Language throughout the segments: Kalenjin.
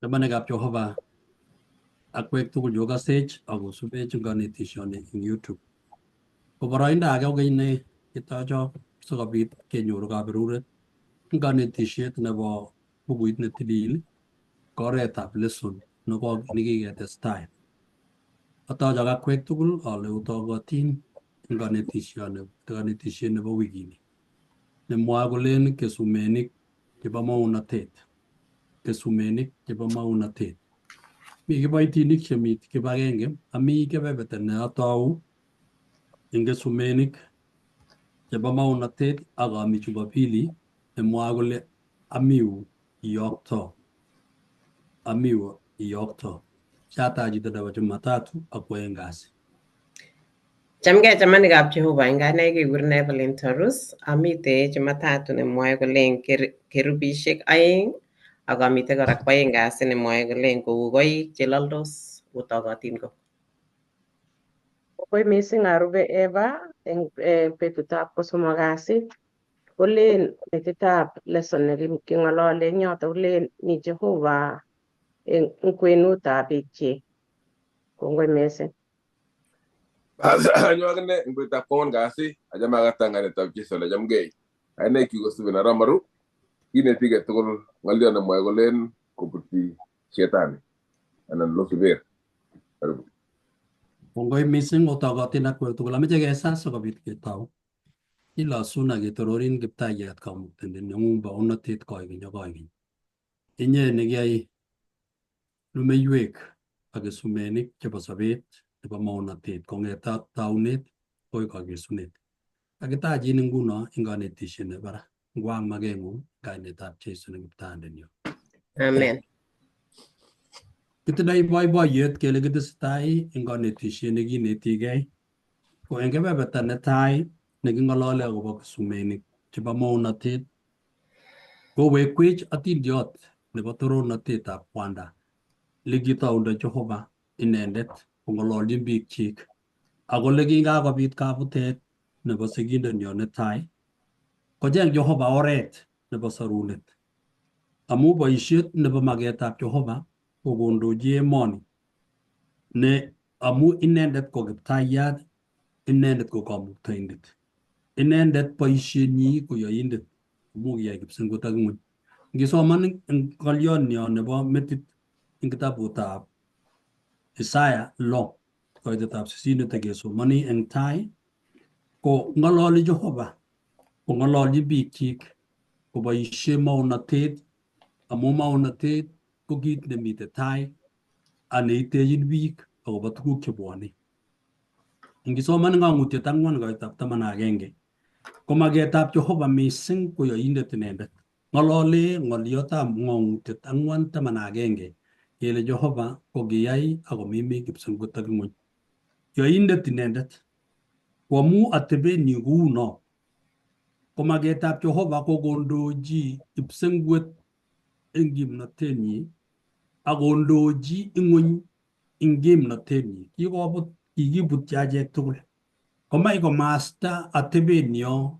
Labanegap Jehovah akwek tugul yoga stage ako subech nganetishoni eng YouTube. Ko boroindo age ko ne kitocho sikobit kenyoru kaberuret kanetishet nebo bukuit ne tilil ko oretab lesson nekiketestai. Atocho akwek tugul ale utogotin kanetishet nebo wikini nemwoe kolen kesumenik chebo maunotet. Kesumenik chebo maunotet. Mi kiboitinik chemi kibagenge ami kebeberta ne atou eng kesumenik chebo maunotet ak ami Jumapili nemwoe kole amiu iyokto. Amiu iyokto. Chata chito nebo Jumatatu ak kwaeng kasi. Chamgei chamanikab Jehova, eng ane kekurenon Evelyn Torus, amite Jumatatu nemwoe kole kerubishek 2 ak amite kora kwaeng kasi nemwoe kole kou koik cheloldos utogotin ko. Koi missing arube Eva eng betutab kosomok kasi kolen metitab lesson neking'olole eng yoto kolen mi Jehova eng kwenutab biikchi. Kongoi missing. Anyo akine eng betutab kwang'wan kasi achame akatanganetab Jesu ole chamgei. Ane kikosubi Naramaru kinetige tugul ng'olyo nemwoe kolen kobuti shetani anan Lucifer. Kongoi missing utogotin akwek tugul. Ameche kesas sikobit ketou. Ilosun ak ketororin Kiptayat Kamuktindet neng'ung bounotet koigeny ak koigeny. Inye nekiyai lumeiwek ak kesumenik chebo sobet nebo maunotet kong'ete taunet akoi kakesunet. Kakitachin nguno eng kanetishet nebo barak. Ngwang mageng'ung kainetab Jesu ne Kiptayandenyo. Amen. Kitindoi boiboiyet kele kitesetai eng kanetishet nekinetigei ko eng kebeberta netai neking'olole akobo kesumenik chebo maunotet kowekwech atindiot nebo torornatetab kwanda likitoundo Jehova inendet kong'ololchin biikchik akole kingakobit kabutet nebo sigindenyo netai kocheng Jehova oret nebo sorunet amu boisiet nebo magetab Jehova kokondochi emoni ne amu inendet ko Kiptayat, inendet ko Kamuktaindet, inendet boisienyi ko yoindet amu kiyai kipsengwet ak ng'ony. Ngisoman eng ng'olyonyo nebo metit eng kitabutab Isaya 6 koitetab 8 netekesomani eng tai ko ng'ololi Jehova kong'ololchi biikchik koboisie maunotet amu maunotet ko kit nemite tai aneitechin biik akobo tuguk chebwone. Ngisoman ng'ang'utiet 4 koitetab 11 ko magetab Jehova missing ko yoindet inendet. Ng'olole ng'oliotab ng'ang'utiet 4:11 kele Jehova ko kiyai akomimi kipsengwet ak ng'ony. Yoindet inendet ko amu atebenyi kouno ko magetab Jehova ko kondochi kipsengwet eng kimnotenyi akondochi ing'ony eng kimnotenyi. Kikibutyi achek tugul komach komasta atebenyo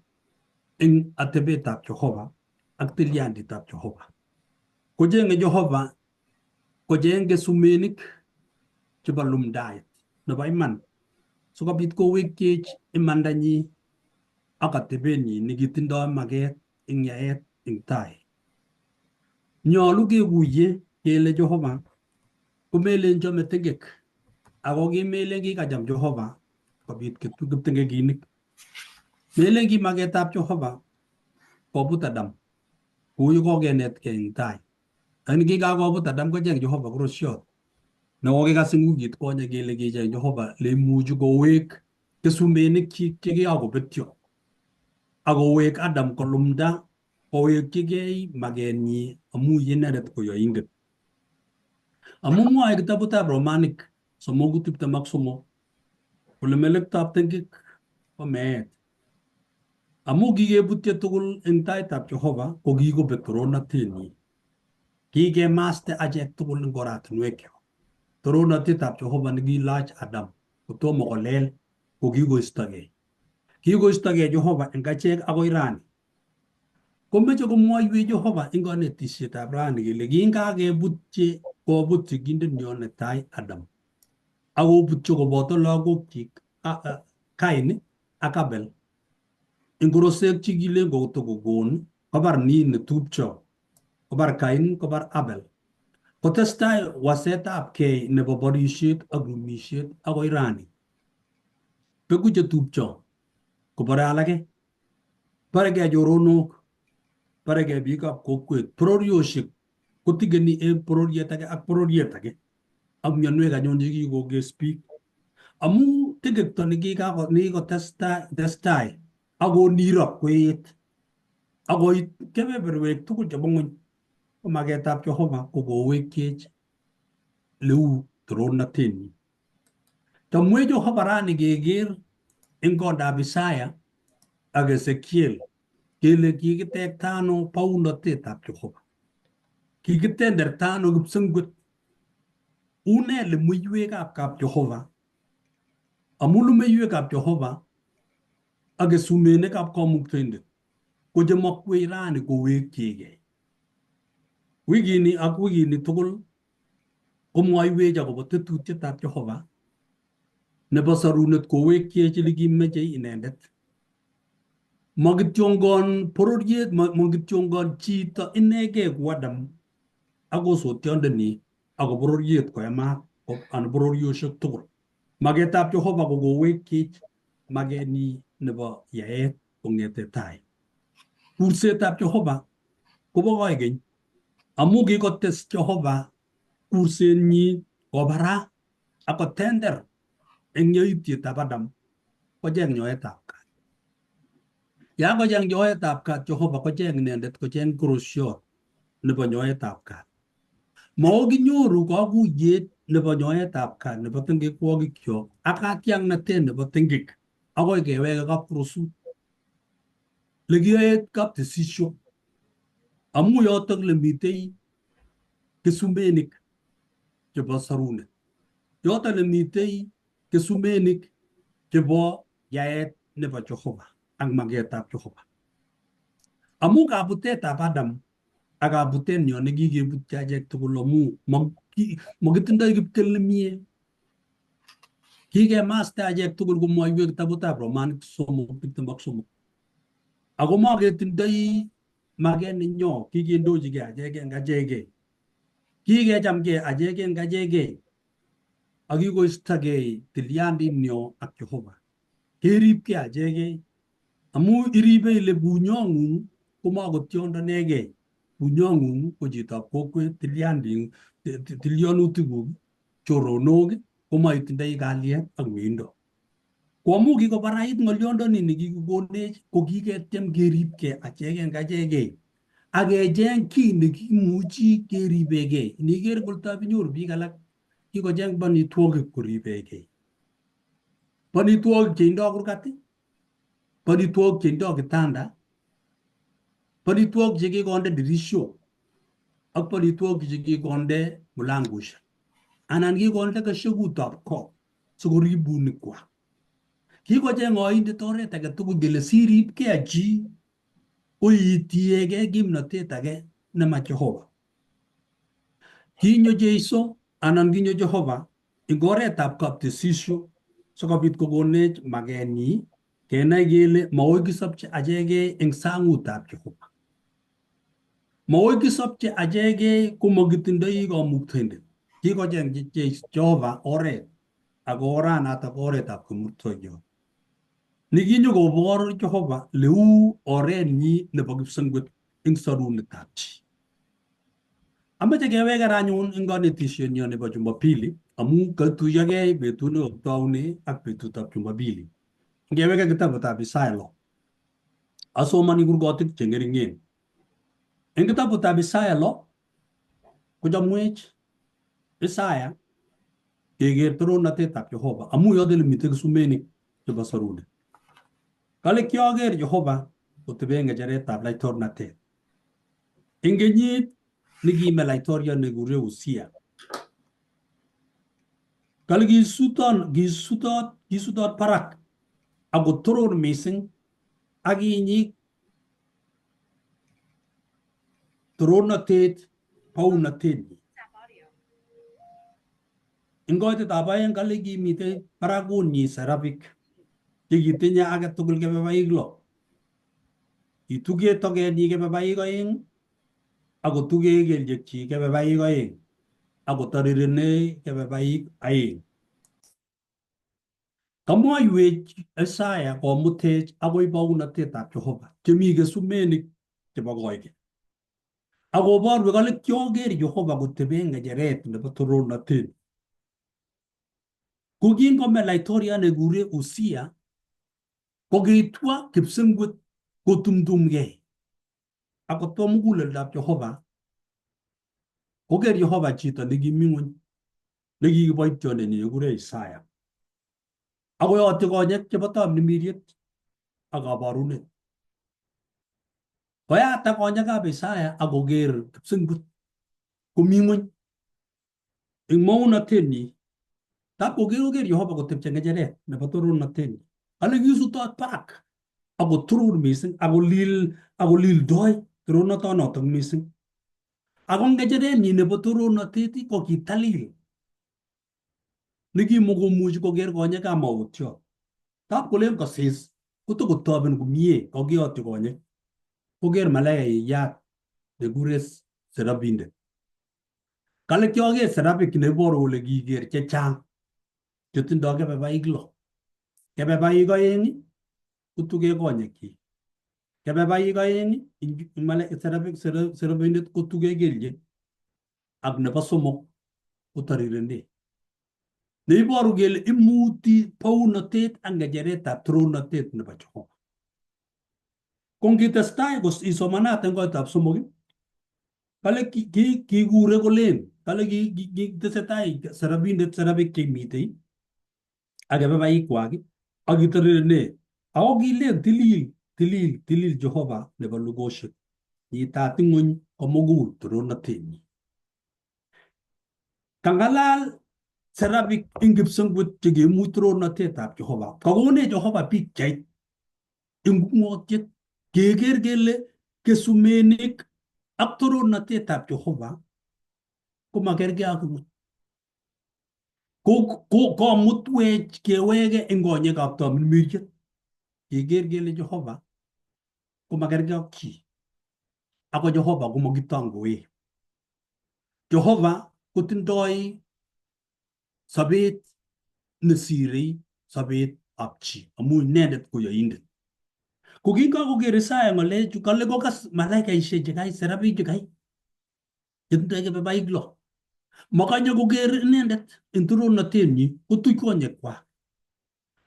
eng atebetab Jehova ak tilyanditab Jehova. Kocheng'e Jehova kocheng kesumenik chebo lumdaet nebo iman sikobit kowekchech imandanyi ak atebenyi nekitindoi maget eng yaet eng tai. Nyolu kekuye kele Jehova komelen chome tengek ako kimelen kikacham Jehova kobit kiptengekinik. Melen ki magetab Jehova kobut Adam kou ye kokenetkei eng tai. Lakini kikakobut Adam kocheng Jehova korosiot nekokikas eng wikit konye kele kicheng Jehova leimuchi kowek kesumenikchik chekikakobetyo akowek Adam kolumda kowekchigei magenyi amu inendet ko yoindet. Amu mwoe kitabutab Romanik 3:23 kole melektoab tengek ko meet. Amu kikebutyo tugul eng taitab Jehova ko kikobet torornatenyi. Kikemaste achek tugul eng oratinwekyok. Torornatetab Jehova nekiilach Adam kotomo kolel ko kikoistogei. Kikoistogei Jehova eng achek akoi rani. komeche komwoiwech Jehova eng kanetisietab rani kele kingakebutye kobut sigindenyo netai Adam akobutyo koboto lagokchik Kain ak Abel eng korosek chikilen kotokokon kobar ni netupcho kobar Kain kobar Abel kotestai wasetab kei nebo borisiet ak rumisiet akoi rani. Beku chetupcho kobore alake, barekei choronok, barekei biikab kokwet, bororiosiek kotigeni eng bororiet age ak bororiet age ak mionwek anyun chekikokes biik amu tekekto nekikotestai akonirok koet akoit kebeberwek tugul chebo ng'ony ko magetab Jehova ko kowekchech leu torornatenyi. Chamwech Jehova rani keker eng kondab Isaya ak Ezekiel kele kikitekta ano baunatetab Jehova, kikitenderta ano kipsengwet, une lumeiwekab kap Jehova amu lumeiwekab Jehova ak kesumenekab Kamuktaindet ko chemakwei rani kowekchigei. Wikini ak wikini tugul komwoiwech akobo tetutietab Jehova nebo sarunet kowekchech likimeche inendet. Makityongon bororiet, makityongon chito inegei ku Adam ak osotiondeni ako bororiet koemat anan bororiosiek tugul. Magetab Jehova ko kowekchech magenyi nebo yaet kong'ete tai. Kursetab Jehova kobo koigeny amu kikotes Jehova kursenyi kobara akotender eng yaitietab Adam kocheng nyoetab kat. Ya kocheng nyoetab kat Jehova kocheng inendet kocheng korosiot nebo nyoetab kat. Maokinyoru kakuyet nebo nyoetab kat nebo tengekwokikyo ak katiaknatet nebo tengek akoi keweke kapkorosut lekiyoe kaptesisio amu yotok lemitei kesumenik chebo sarunet, yotok lemitei kesumenik chebo yaet nebo Jehova ak magetab Jehova. Amu kabutetab Adam ak kabutenyo nekikebutyi achek tugul amu makitindoi kipkel nemie. Kikemaste achek tugul komwoiwek kitabutab Romanik 3:23. Ako maketindoi maget nenyo, kikendochigei acheke eng acheke. Kikechamgei acheke eng acheke ak kikoistogei tilyandinyo ak Jehova. Keribgei acheke amu iribe ile bunyong'ung komakotiondo negei. Bunyong'ung ko chitab kokwet, tilyanutikuk, choronok komaitindoi kalyet ak meindo. Ko amu kikobarait ng'olyondoni nekikokonech ko kiketyem keribgei acheke eng acheke ak kecheng kiy nekimuchi keribegei. Niker koldab inyoru biik alak kikocheng banitwogik koribegei. Banitwogik cheindoi kurgat, banitwogik cheindoi kitanda, banitwogik chekikonde dirishok ak banitwogik chekikonde mulangoshek anan kikonde keshekutab ko sikorib bunikwak. Kikocheng oindet oret age tugul kele siribgei chi koitiegei kimnatet age nema Jehova. Kinyo Jeiso anan kinyo Jehova eng oretab kaptesisio sikobit kokonech magenyi kenai kele makoi kisopche achegei eng sang'utab Jehova. Makoi kisopche achegei komakitindoi Kamuktaindet. Kikocheng Jehova oret ako oranatak oretab Kamuktoiyot. Nikinyo kobor Jehova leu orenyi nebo kipsengwet eng sarunetab chi. Amache keweke anyun eng kanetisienyo nebo Jumapili amu katuyogei betut nekakitaune ak betutab Jumapili. Ngeweke kitabutab Isaya 6. Asomani kurgotik che ng'ering'en. Eng kitabutab Isaya 6 kochamwech Isaya keker torornatetab Jehova amu yote mitei kesumenik chebo sarunet. Kale kioker Jehova kotebe ng'echeretab laitornatet. Eng kenyit nekime laitoriat nekure Uzia. Kale kisutot barak ako toror mising ak kinyik toronatet paunatet ingoitab aeng kale kimite barakunyi serapik chekitinye age tugul kebebaik lo ituge togenyi kebebaik aeng akotuge kelyekchi kebebaik aeng akotarirene kebebaik aeng. Kamwoiwech Isaya komutech agoi baunatetab Jehova chemi kesumenik chebo koige. Akoborwek kale kyoger Jehova kotebe ng'echeret nebo toronatet. Ko kingome laitoriat nekure Uzia kokitwa kipsengwet kotumtumgei akotwa muguleldab Jehova koker Jehova chito nekimi ng'ony nekikiboitiondenyi nekikure Isaya akoyotyi konyek chebo tamnimiriet ak kaborunet. Koyata konyekab Isaya akoker kipsengwet komi ng'ony eng maunotenyi. Tap koker Jehova kotepche ng'echeret nebo toronatenyi. Ale kisutot barak akoturur mising akolildoi toronotonotok mising. Ako ng'echerenyi nebo toronatet ko kitalil nekimukomuchi koker konyekab mautyo. Tap kolen kosis kotokotoben komie kokiyotyi konyek koker malaikayat nekure serapindet. Kale kyoker serapik neiboru kole kiker chechang chetindoi kebebaik lo. Kebebaik aeng kotuge konyekchi. Kebebaik aeng serapindet kotuge kelyek ak nebo somok kotarirene. Neiboru kele imuti baunatet ak ng'echeretab toronatet nebo Jehova. Ko ngitestai isomanat eng koitab somok kale kikure kolen kale kitesetai serapik chemitei ak kebebaikwak ak kitarirene ako kilen tilil Jehova nebo lugoshek nyitat ng'ony komugul toronatenyi. Kang'alal serapik ing kipsengwet chekemuch toronatetab Jehova. Kakonech Jehova pikchait ing kung'otiet keker kele kesumenik ak toronatetab Jehova komakergei ak ng'ony. Komutwech kewege eng konyekab tamirmiriet keker kele Jehova komakergei ak chi. Ako Jehova komakitangoe. Jehova kotindoi sobet nesirei sobet ab chi amu inendet ko yoindet. Ko kingakoker Isaya ng'alechu kale kokas malaikaishek chekai serapik chekai chetindoi kebebaik lo. Makanye koker inendet eng toronatenyi kotuch konyekwak.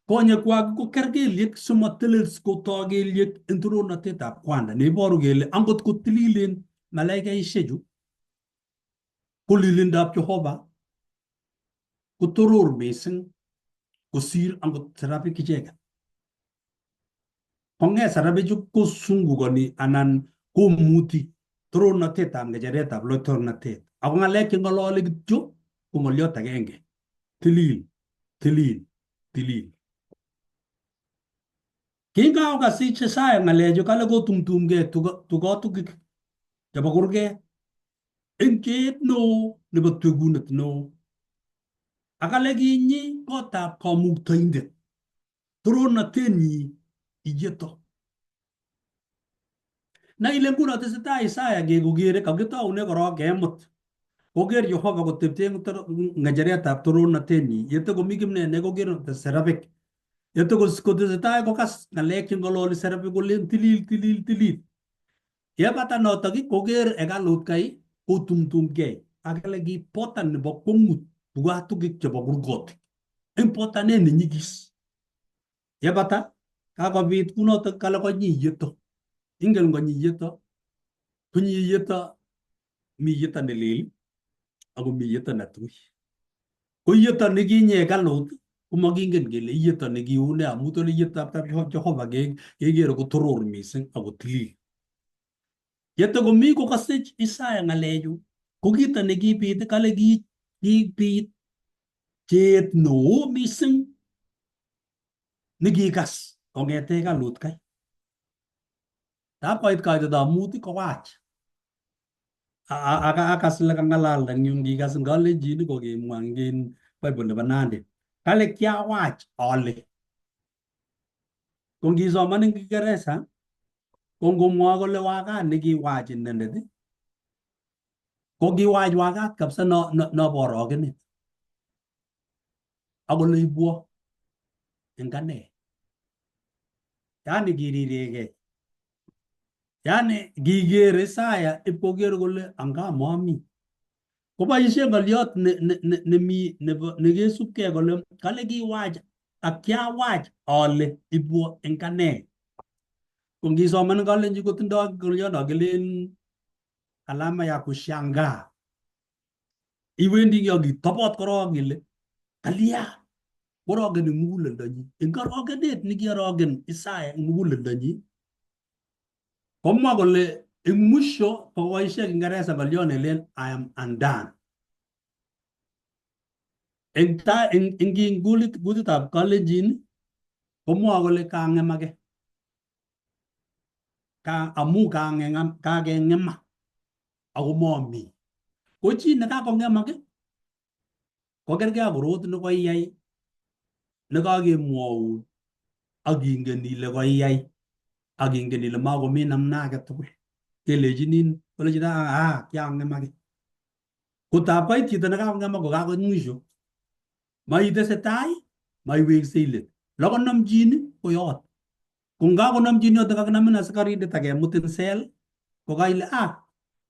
Konyekwak ko ker kelyek simatelels kotoi kelyek eng toronatetab kwanda neiboru kele angot kotililen malaikaishechu ko lilindab Jehova kotoror mising kosir angot serapik icheket. Kong'et serapichu kosungukani anan komuti toronatetab ng'echeretab laitornatet. Ako ng'alek cheng'ololi kityo ko ng'oliot agenge. Tilil, tilil, tilil. Kingakokasich Isaya ng'alechu kale kotumtumgei tugotukik chebo kurget eng keet neo nebo twekunet neo. Akale kinyi kotab kamuktoindet toronatenyi iyeto. Na ile nguno tesetai Isaya kekokere kakitaune korok kemut. Koker Jehova kotepche ng'echeretab toronatenyi yete komi kimnene koker serapik. Yete kotesetai kokas ng'alek cheng'ololi serapik kolen tilil tilil tilil. Yebata notok koker hekalut kai kotumtumgei. Akale ki potan nebo kwong'ut tugatukik chebo kurgotik. Eng potanet nenyigis. Yebata kakobit kunotok kale konyi iyeto. Ingen konyi iyeto. Konyi iyeto mi iyeto nelel ako mi iyeto netui. Ko iyeto nekinye hekalut komakingen kele iyeto nekiune amu tole iyetab Jehova kekere kotoror mising ako tilil. Yete komi kokasech Isaya ng'alechu ko kito nekibit kale kibit cheet neo mising nekikas kong'ete hekalut kai. Tap koit kaitetab mut kowach. akas le kangalal dan yung gigas ngale jini ko gi mwangin Bible le banande kale kya wach ole kung gisoman ng Kiingereza kung gumawa ko le waka nigi wach nende ko gi wach waka kapsa no borogin ako le ibuo engane yani girirege yani gigere saya ipogero kole anga mami ko boisien ngoliot ne kesupke kole kale kiwach ak kiawach ale ibuo engane ko ngisoman kalenji kotindoi ngoliot akelen alama ya kushangaa iwendi kitobot korok ile kalia korogen muguleldanyi eng korogenet nekiorogen Isaya muguleldanyi komwa kole eng mwisho koboisie Kiingereza ngoliot nelen I am undone eng kutitab Kalenjin komwa kole kangemake amu kakengema ako momi ko chi nekakongemak ko kergei ak korot nekoiyai nekakemwoun ak ingen ile koiyai ak ingen ile makomi namna age tugul kelechinin kole chito kiangemake kotab koit chito nekakongemak ko kakoit mwisho maitesetai maiweksei let lokonomchin koyot ko ngakonomchin yoto kakinamin asikarindet akemutin sel ko kaile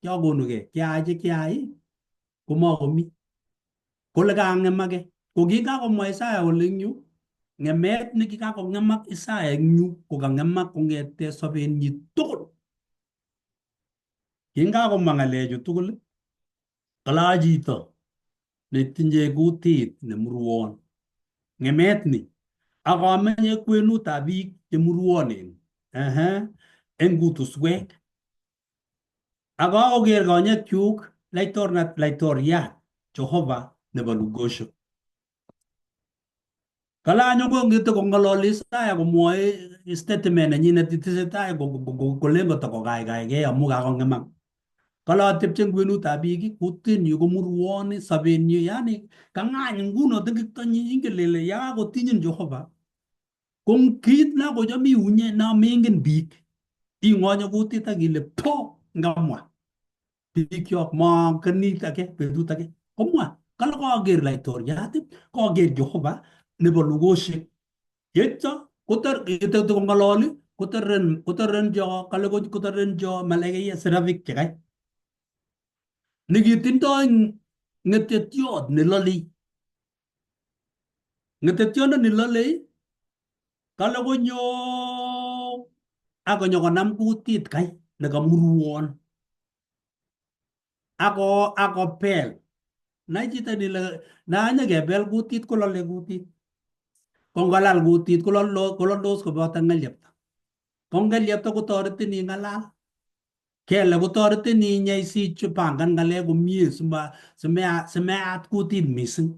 kiakonugei kiache kiai komakomi kole kangemake ko kikakomwa Isaya kole eng yu ngemet nekikakongemak Isaya eng yu ko kangemak kongete sobenyi tugul kingakomwa ngalechu tugul kala chito netinye kutit nemurwon ngemet ni akamenye kwenutab biik chemurwonen eng kutuswek akakoker konyekyuk laitoriat Jehova nebo Lugosho kala anyo kongete kongololi Isaya komwoe statement nenyinet tesetai kolen kotokokaikai amu kakongemak kala atepche kwenutab biik kutinyu komurwon sobenyu yani kang'any nguno tikiktonyi ingen lele yakakotinyin Jehova kong kit nakocham iunye namengen biik ing'onye kutit akile po ngamwa bikyok makenit age betut age komwa kala kaker laitoriat kaker Jehova nebo Lugoshek yetyo kong'ololi koterren jo kale koterren jo malaikaiya serafik chekai nikitindoi ng'etetiot nelolei ng'etetiondo nelolei kale konyo akonyo konam kutit kai nekamurwon akopel nai chito nile nanyekepel kutit kolole kutit kongalal kutit kololdos koboto ng'elyepta ko ng'elyepta kotoretin ing'alal kele kotoretin inyai sipangan ng'alek komie simeat kutit mising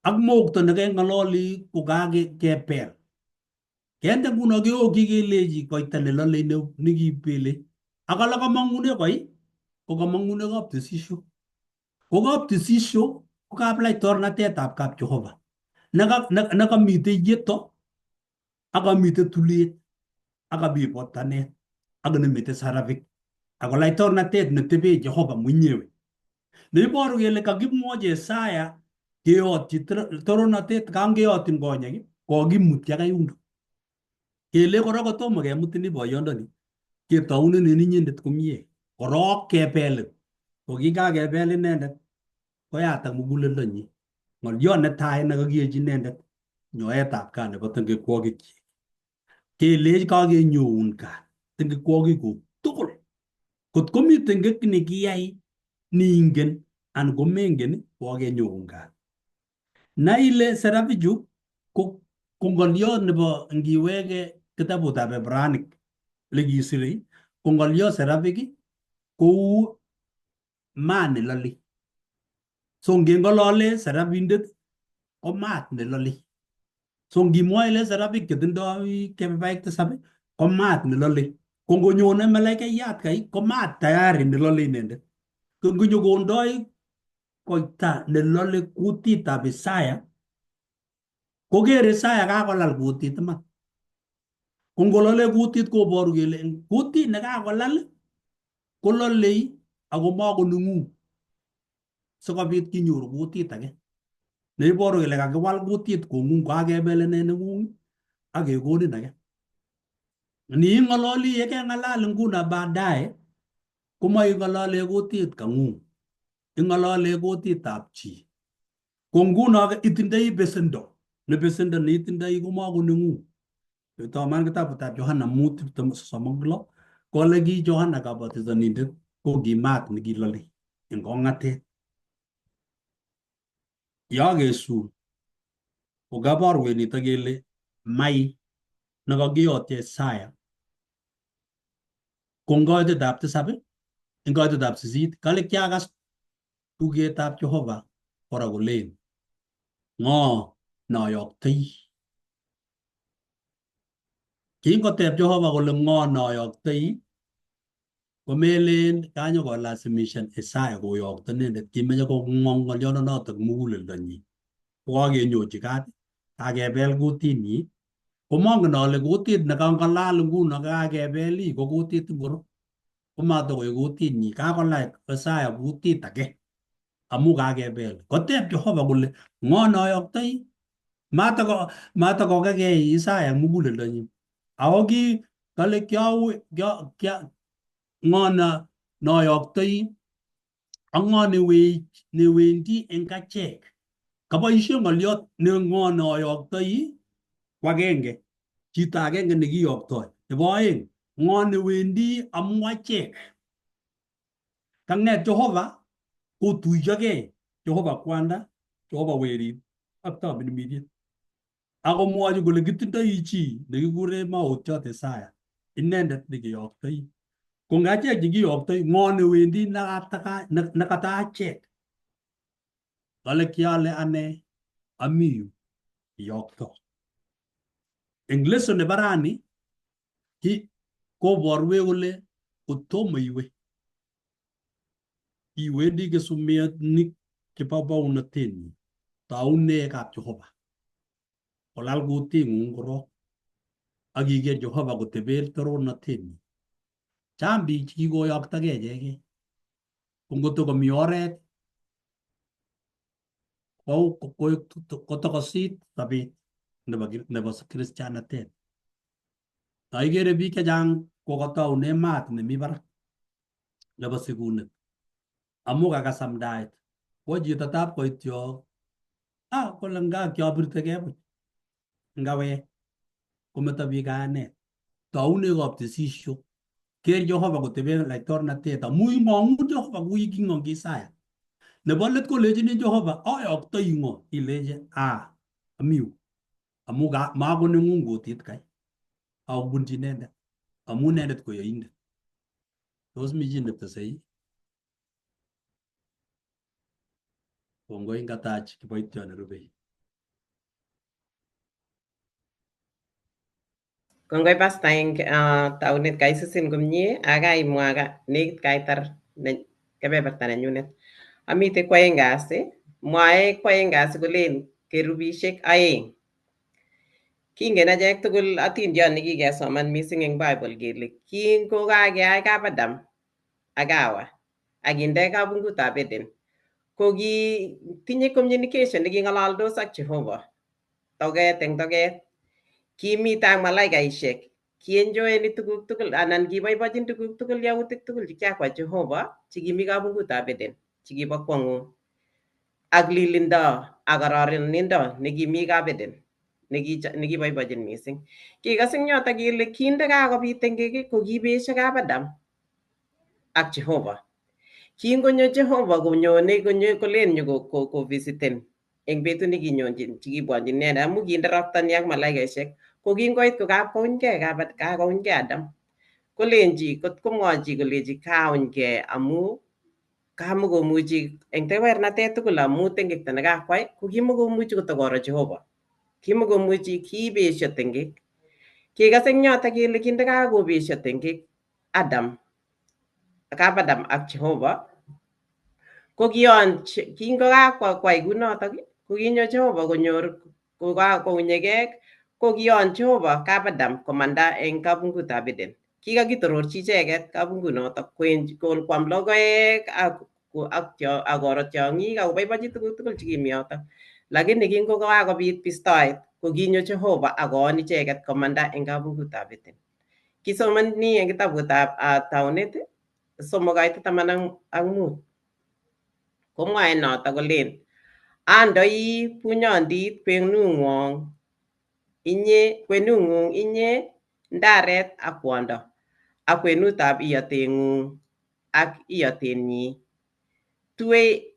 ak mokto nekeng'ololi kokakepel kende nguno keokyi kelechi koita nelolei nekipele ak ala kamang'une koi ko kamang'une kaptesisho ko kaptesisho ko kaplaitornatetab kap Jehova nekamitei yeto akamitei tulet akami botanet ak nemitei sarafik ako laitornatet netebe Jehova mwenyewe neiboru kele kakimwochi Isaya keyotyi torornatet kangeyotyin konyek kokimutyi akoi yundo kele kora kotomo kemutin boyondoni ketounen en inyendet komie korok kepelin ko kikakepel inendet koyatak muguleldonyi ng'oliot netai nekakiyochi inendet nyoetab kat nebo tengekwokikyi kelech kakenyoun kat tengekwokikuk tugul kot komiten kit nekiyai niingen an komengen kokenyoun kat nai ile serafichu ko ng'oliot nebo ngiweke kitabutab Ebraic lekisirei ko ng'oliot serafik kou maat nelolei so ngeng'olole serafindet ko maat nelolei so ngimwoe ile serafik chetindoi kebebaik 7 ko maat nelolei Ko ngonyone malaikayat kai ko maat tayari nelole inendet. Ko ngonyokondoi koita nelole kutitab Isaya, koker Isaya kakolal kutit iman. Ko ngolole kutit koboru kele kutit nekakolal kololei ako makonung'u sikobit kinyoru kutit age. Neiboru kele kakiwal kutit kong'ung kakebelene neng'ung ak kekonin age. Ni ing'ololi yekeng'alal nguno baadaye komaing'olole kutit kang'ung. Ing'olole kutitab chi. Ko nguno itindoi besendo. Ne besendo neitindoi komakoneng'u. Toman kitabutab Yohana 5:36 kole ki Yohana Kabatisonindet ko ki maat nekilole eng kong'atet. Yo kesul ko kaborwet nito kele mai nekakiyotyi Isaya ko eng koitetab 7 eng koitetab 8 kale kiakas tugetab Jehova kora kolen ng'o noyoktoi. Kingoteb Jehova kole ng'o noyoktoi komelen kanyokolasimishan Isaya koyokto inendet, kimeche kong'ong ng'olionoto muguleldonyi. Kokakenyochi kat kakebel kutinyi komongen ale kutit nekang'alal nguno kakebel ko kutit ngoro, komatokoek kutinyi, kakolach Isaya kutit age amu kakebel. Koteb Jehova kole ng'o noyoktoi, matakokakei Isaya muguleldonyi. Ako ki kale ng'o noyoktoi ak ng'o newendi eng kachek. Kaboisie ng'oliot ne ng'o noyoktoi ko agenge, chito agenge nekiyoktoi. Nebo oeng ng'o newendi amu achek. Kang'et Jehova kotuiyogei, Jehova kwanda, Jehova werit ak tamirmiriet. Akomwochi kole kitindoi chi nekikure maotiot Isaya, inendet nekiyoktoi. Ko ngachek chekiyoktoi ng'o newendi nekata achek. Kale kiale ane ami yu iyokto. Eng lesson nebo rani koborwech kole kotomo iwendi kesumenik chebo baunatenyi, taunekab Jehova. Kolal kuting'ung korok ak iker Jehova kotebel torornatenyi. Chang biik chekikoyoktogei ichegei. Ko ngotokomi oret kotokosit sobet nebo kristianatet. Ikere biik chechang kokotoune maat nemi barak nebo sikunet amu kakas amdaet. Ko chito tab koityo kole nga kiabirtegei buch ngawek kometo biik kayanet. Toune kabtesisio. Ker Jehova kotebe laitornatet amu imong'u Jehova kui king'ong Isaya. Nebo let kolechini Jehova ayoktoi ng'o, ileche ami yu amu makoneng'ung kutit kai akobunchi inendet amu inendet ko yoindet. Tos mi chi netesei? Kongoi ngatach kiboityo nerubei. Kongoi pasta eng taunet kaisisin komie akaimwa nekit kaitar kebeberta nenyunet. Amite kwaeng kasi, mwae kwaeng kasi kolen kerubisiek 2. Kingen achek tugul atindiot nekikesoman mising eng Bible kele kingokakeyai kap Adam ak Hawa akinde kabungutab Eden, ko kitinye communication neking'ololdos ak Jehova toget eng toget. Kimite ak malaikaisiek, kienjoyeni tuguk tugul anan kiboibochin tuguk tugul, yautik tugul chekiakwa Jehova chekimi kabungutab Eden chekibo kwong'ut ak lilindo ak kororonindo nekimi kap Eden nekiboibochin mising. Kikas eng yoto kele kinde kakobit tengek ko kibesio kap Adam ak Jehova. Kingonyo Jehova konyone kolen nyokovisiten eng betut nekinyonjin chekibwonjin inendet amu kinde roktoni ak malaikaisiek. Ko kingoit ko kakounygei Adam kolenji komwochi kolenji kaunygei amu kamukomuchi eng kebernatet tugul amu tengekto nekakwai ko kimukomuchi kotokoro Jehova, kimukomuchi, kiibesio tengek. Kikas eng yoto kele kinde kakobesio tengek Adam ak Jehovah ko kiyon kingokakwai kunotok ko kinyo Jehovah konyor kokakounyekei ko kiyon Jehovah Adam komanda eng kabungutab Eden. Kikakitororchi icheket kabungunotok kwam logoek ak koro tiong'ik ak koboibochi tuguk chekimi yotok. Lakini kingokakobit bistoet ko kinyo Jehovah akoon icheket komanda eng kabungutab Eden. Kisomoni eng kitabutab Taunet 3:15 komwae notok kolen andoi bunyondit kwenung'ung inye ndaret ak kwondo ak kwenutab iyoteng'ung ak iyotenyi tue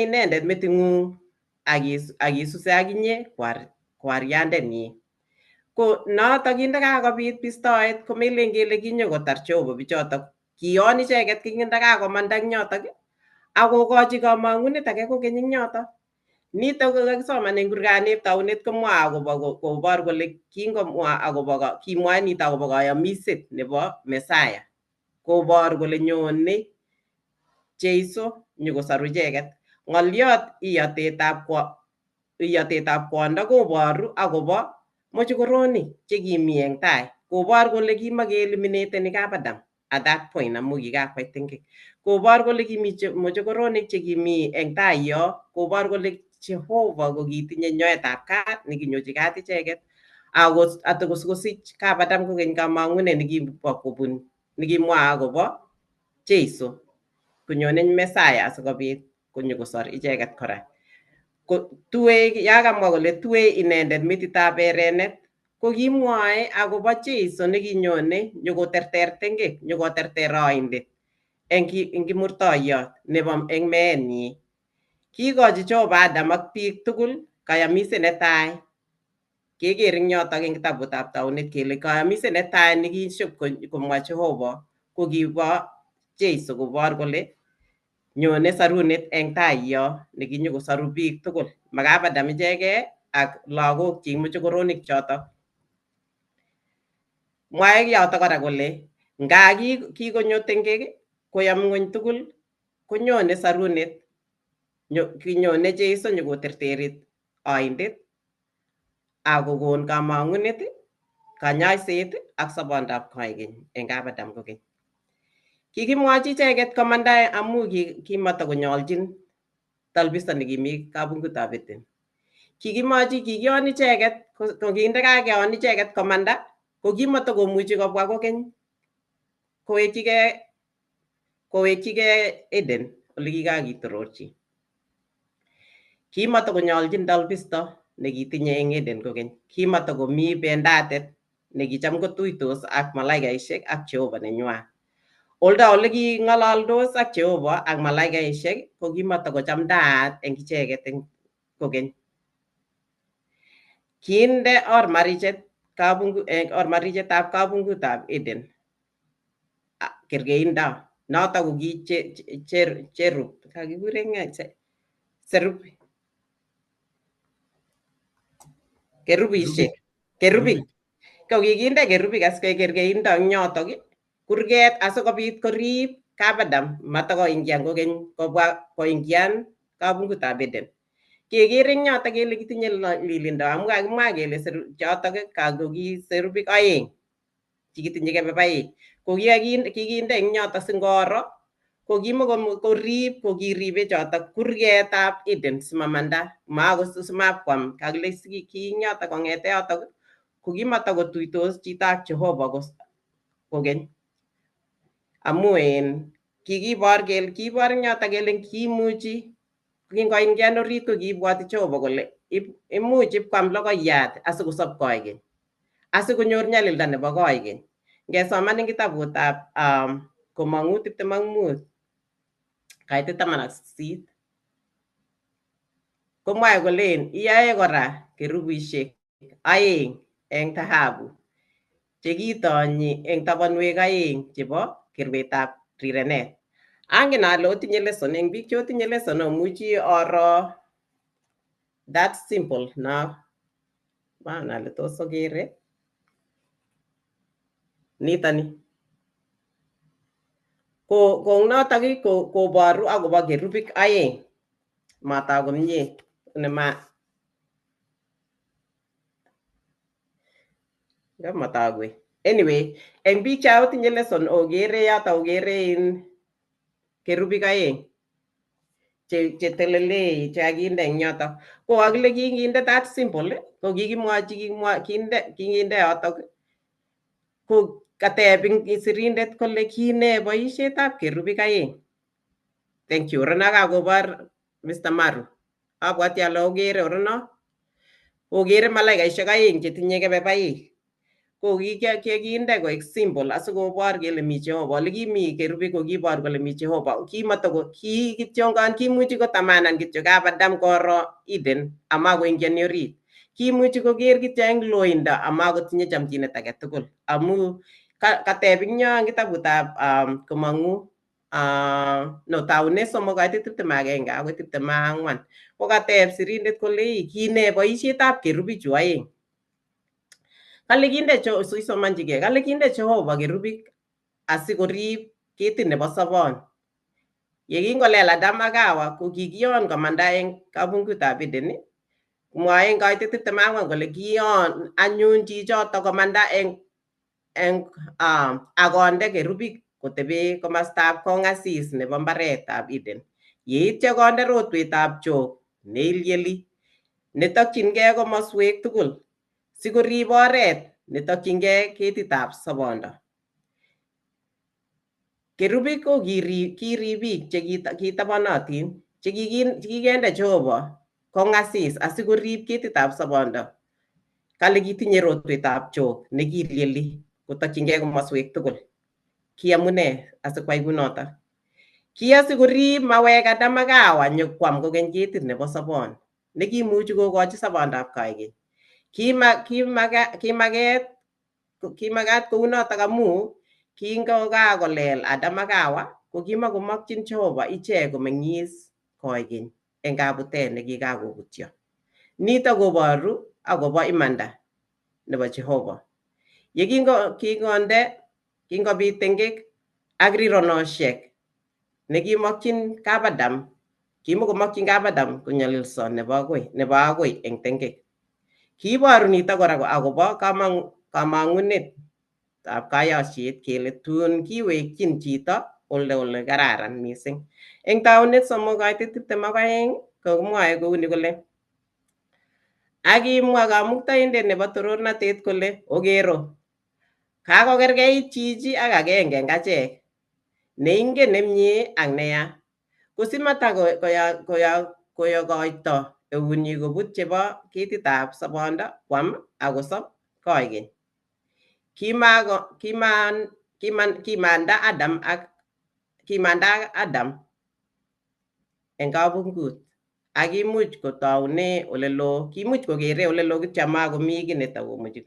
inendet meting'ung ak isuse akinye kwariandenyi. Ko notok kindakakobit bistoet komelen kele kinyokotar Jehovah bichotok, kiyon icheket kindakakomanda eng yotok ak kokochi kamang'unet age kokeny eng yotok. Nitok ko kakisoman eng kurganip Taunet komwae akobo kobor kole kimwae nitok akobo kayamiset nebo Messiah kobor kole nyone Jeiso nyikosoru icheket. Ng'olyot iyotetab kwondo koboru akobo mochokoronik chekimi eng tai. Kobor kole kimakeeliminateni Adam at that point amu kikakwai tengek. Kobor kole kimi mochokoronik chekimi eng tai yo, kobor kole Jehovah ko kitinye nyoetab kat nekinyochi kat icheket atikosich Adam kokeny kamang'unet nekimwa akobo Jeiso konyone Messiah asikobit konyokosor icheket kora. Yakamwa kole tue inendet metitab erenet ko kimwoe akobo Jeiso nekinyone nyokoterter tengek, nyokoterter oindet eng kimurtoiyot nebo eng meenyi. Kikochi Jehovah Adam ak biik tugul kayamiset netai. Keker eng yotok eng kitabutab Taunet kele kayamiset netai nekiship komwa Jehovah ko kibo Jeiso kobor kole nyone sarunet eng tai yo nekinyokosoru biik tugul, ma Adam ichekei ak lagokchi mochokoronik chotok. Mwae yotok kora kole nga kikonyo tengek koyam ng'ony tugul konyone sarunet, kinyone Jeiso nyokoterteri oindet akokon kamang'unet, kanyoiset ak sobondab koikeny eng Adam kokeny. Kikimwochi icheket komanda amu kimatakonyolchin talbisto nekimi kabungutab Eden. Kikiyon icheket ko kindakakeon icheket komanda ko kimatakomuchi kobwa kokeny kowekchigei Eden ole kikakitororchi. Kimatakonyolchin talbisto nekitinye eng Eden kokeny. Kimatakomi bendatet nekicham kotuitos ak malaikaishek ak Jehovah nenywa. Oldo ole king'ololdos ak Jehovah ak malaikaishek ko kimatakochamdaat eng icheket eng kokeny. Kinde ormarichetab kabungutab Eden kergeindo notok ko ki cherub kakikure kerubik. Ko kikinde kerubik asikoek kergeindo eng yotok kurget asikobit korib Adam matakoingian kokeny kobwa koingian kabungutab Eden. Keker eng yotok kele kitinye lilindo amu kakimwa kele chotok ki serubik oeng chekitinye kebebaik. Ko kikinde eng yotok singoro ko kimukorib ko kiribe chotok kurgetab Eden simamanda simapkwam kakile ki eng yotok kong'ete yotok ko kimatakotuitos chito ak Jehovah kokeny. Amu kibor eng yotok kele kimuchi kingoingian orit ko kiibwoti Jehovah kole imuch ipkwam logoiyat asikosop koikeny, asikonyor nyalilda nebo koikeny. Ngesoman eng kitabutab Komong'u 25 kaitit 18 komwae kolen iyoe kora kerubishek oeng eng dhahabu chekitonyi eng tabanwek oeng chebo kerbetab rirenet. Angen ale otinye lesson, eng biik che otinye lesson omuchi oro that simple no ale tos okere nitoni. Ko notok koboru akobo kerubik aeng. Matau komie matagwe. Anyway, eng biik cha otinye lesson ogere yoto ogere kerubik aeng chetelele chakinde eng yoto. Ko kakile kikinde that symbol ko kikinde yotok ko kateb sirindet kole kine boisietab kerubik aeng. Thank you. Orana kakobar Mr. Maru. Abwati ale ogere orana. Ogere malaikaisiek aeng chetinye kebebaik. Ko kikinde koek symbol asikobor kele mi Jehova. Ole kimi kerubik ko kibor kole mi Jehova. Kityongan kimuchi kotamanan kityo kabadam koro Eden amakoingiani orit. Kimuchi koker kityo eng loindo amakotinye chamchinet age tugul amu kateb ing yo eng kitabutab komangu Taunet 3:21 agoi 24. Ko kateb sirindet kole kine boisietab kerubichu aeng. Kale kinde Jehova kerubik asikorib ketit nebo sobon. Ye kingolel Adam ak Hawa ko kikiyon komanda eng kabungutab Eden. Mwae eng kaitet 24 kole kiyon anyun chichoto komanda eng akonde kerubik kotebe komastab kongasis nebo mbaretab Eden. Yeityo konde rotwetab chok neilyeli netokyingei komoswek tugul sikorib oret netokyingei ketitab sobondo. Kerubik ko kiribik chekitabonotin chekikende Jehova kongasis asikorib ketitab sobondo. Kale kitinye rotwetab chok nekilyeli kotokyingei komoswek tugul. Kiamune asikwai kunoto? Ki asikorib mawek Adam ak Hawa nyokwam kokeny ketit nebo sobon nekimuchi kokochi sobondab kaikeny. Kimagat kounotok amu kingokakolel Adam ak Hawa ko kimakomokyin Jehova ichek komeng'is koikeny eng kabutet nekikakobutyo. Nitok koboru akobo imanda nebo Jehova. Ye kingobit tengek ak rironosiek nekimokyin kabadam, kimakomokyin kabadam konyolilso nebo agoi eng tengek. Kiiboru nitok kora akobo kamang'unetab kayosiet kele tun kiwekyin chito ole kararan mising. Eng Taunet 3:22 kokimwoe kouni kole akimwa kamuktaindet nebo torornatet kole ogero kakokerkeit chichi ak agenge eng achek neingen nemie ak neya kosimatakoyokoito eunyi kobut chebo ketitab sobondo kwam akosob koikeny. Kimanda Adam eng kabungut akimuch kotoune olelo, kimuch kokere olelo kityo makomi kiy netakomuchi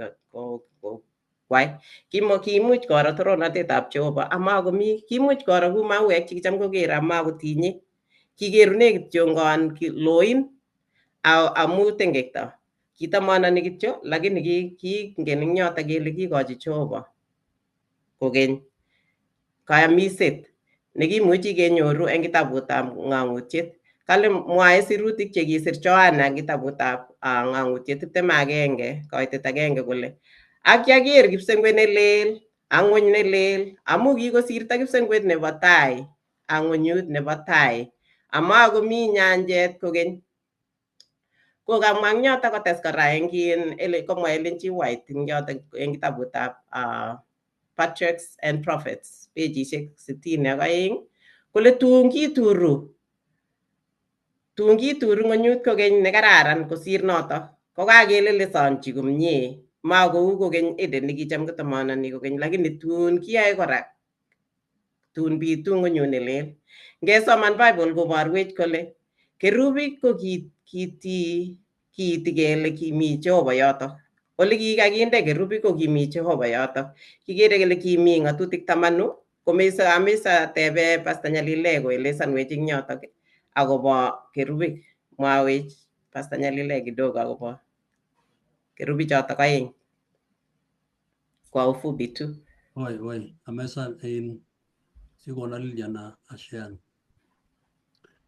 kwai. Kimuch koro torornatetab Jehova amakomi, kimuch koro ku mauek chekicham kokere amakotinye. Kikerune kityongon loin amu tengekto. Kitamanani kityo lakini kingen eng yoto kele kikochi Jehova kokeny kayamiset nekimuchi kenyoru eng kitabutab ng'ang'utiet. Kale mwae sirutik chekisir Johana eng kitabutab ng'ang'utiet 21:1 kole ak yaker kipsengwet nelel ak ng'ony nelel amu kikosirto kipsengwet nebo tai ak ng'onyut nebo tai amakomi nyanjet kokeny. Kokamwa eng yoto kotes kora komwa Ellen G. White eng yoto eng kitabutab Patriarchs and Prophets pejisiek 62 kole tun kituru ng'onyut kokeny nekararan kosir noto kokakelelesonchi komie makou kokeny Eden nekicham kotamanani kokeny lakini tun kiyoe kora tun bitu ng'onyut nelel. Ngesoman Bible koborwech kole kerubik ko kiiti kele kimi Jehova yoto. Ole kikakinde kerubik ko kimi Jehova yoto. Kikere kele kimi ng'atutik 10 amesa tebe Pastor Nyalile koelesanwech eng yoto akobo kerubik. Mwawech Pastor Nyalile kidogo akobo kerubik choto aeng kwa ufupi tu. Amesa sikona Liliana Ashian.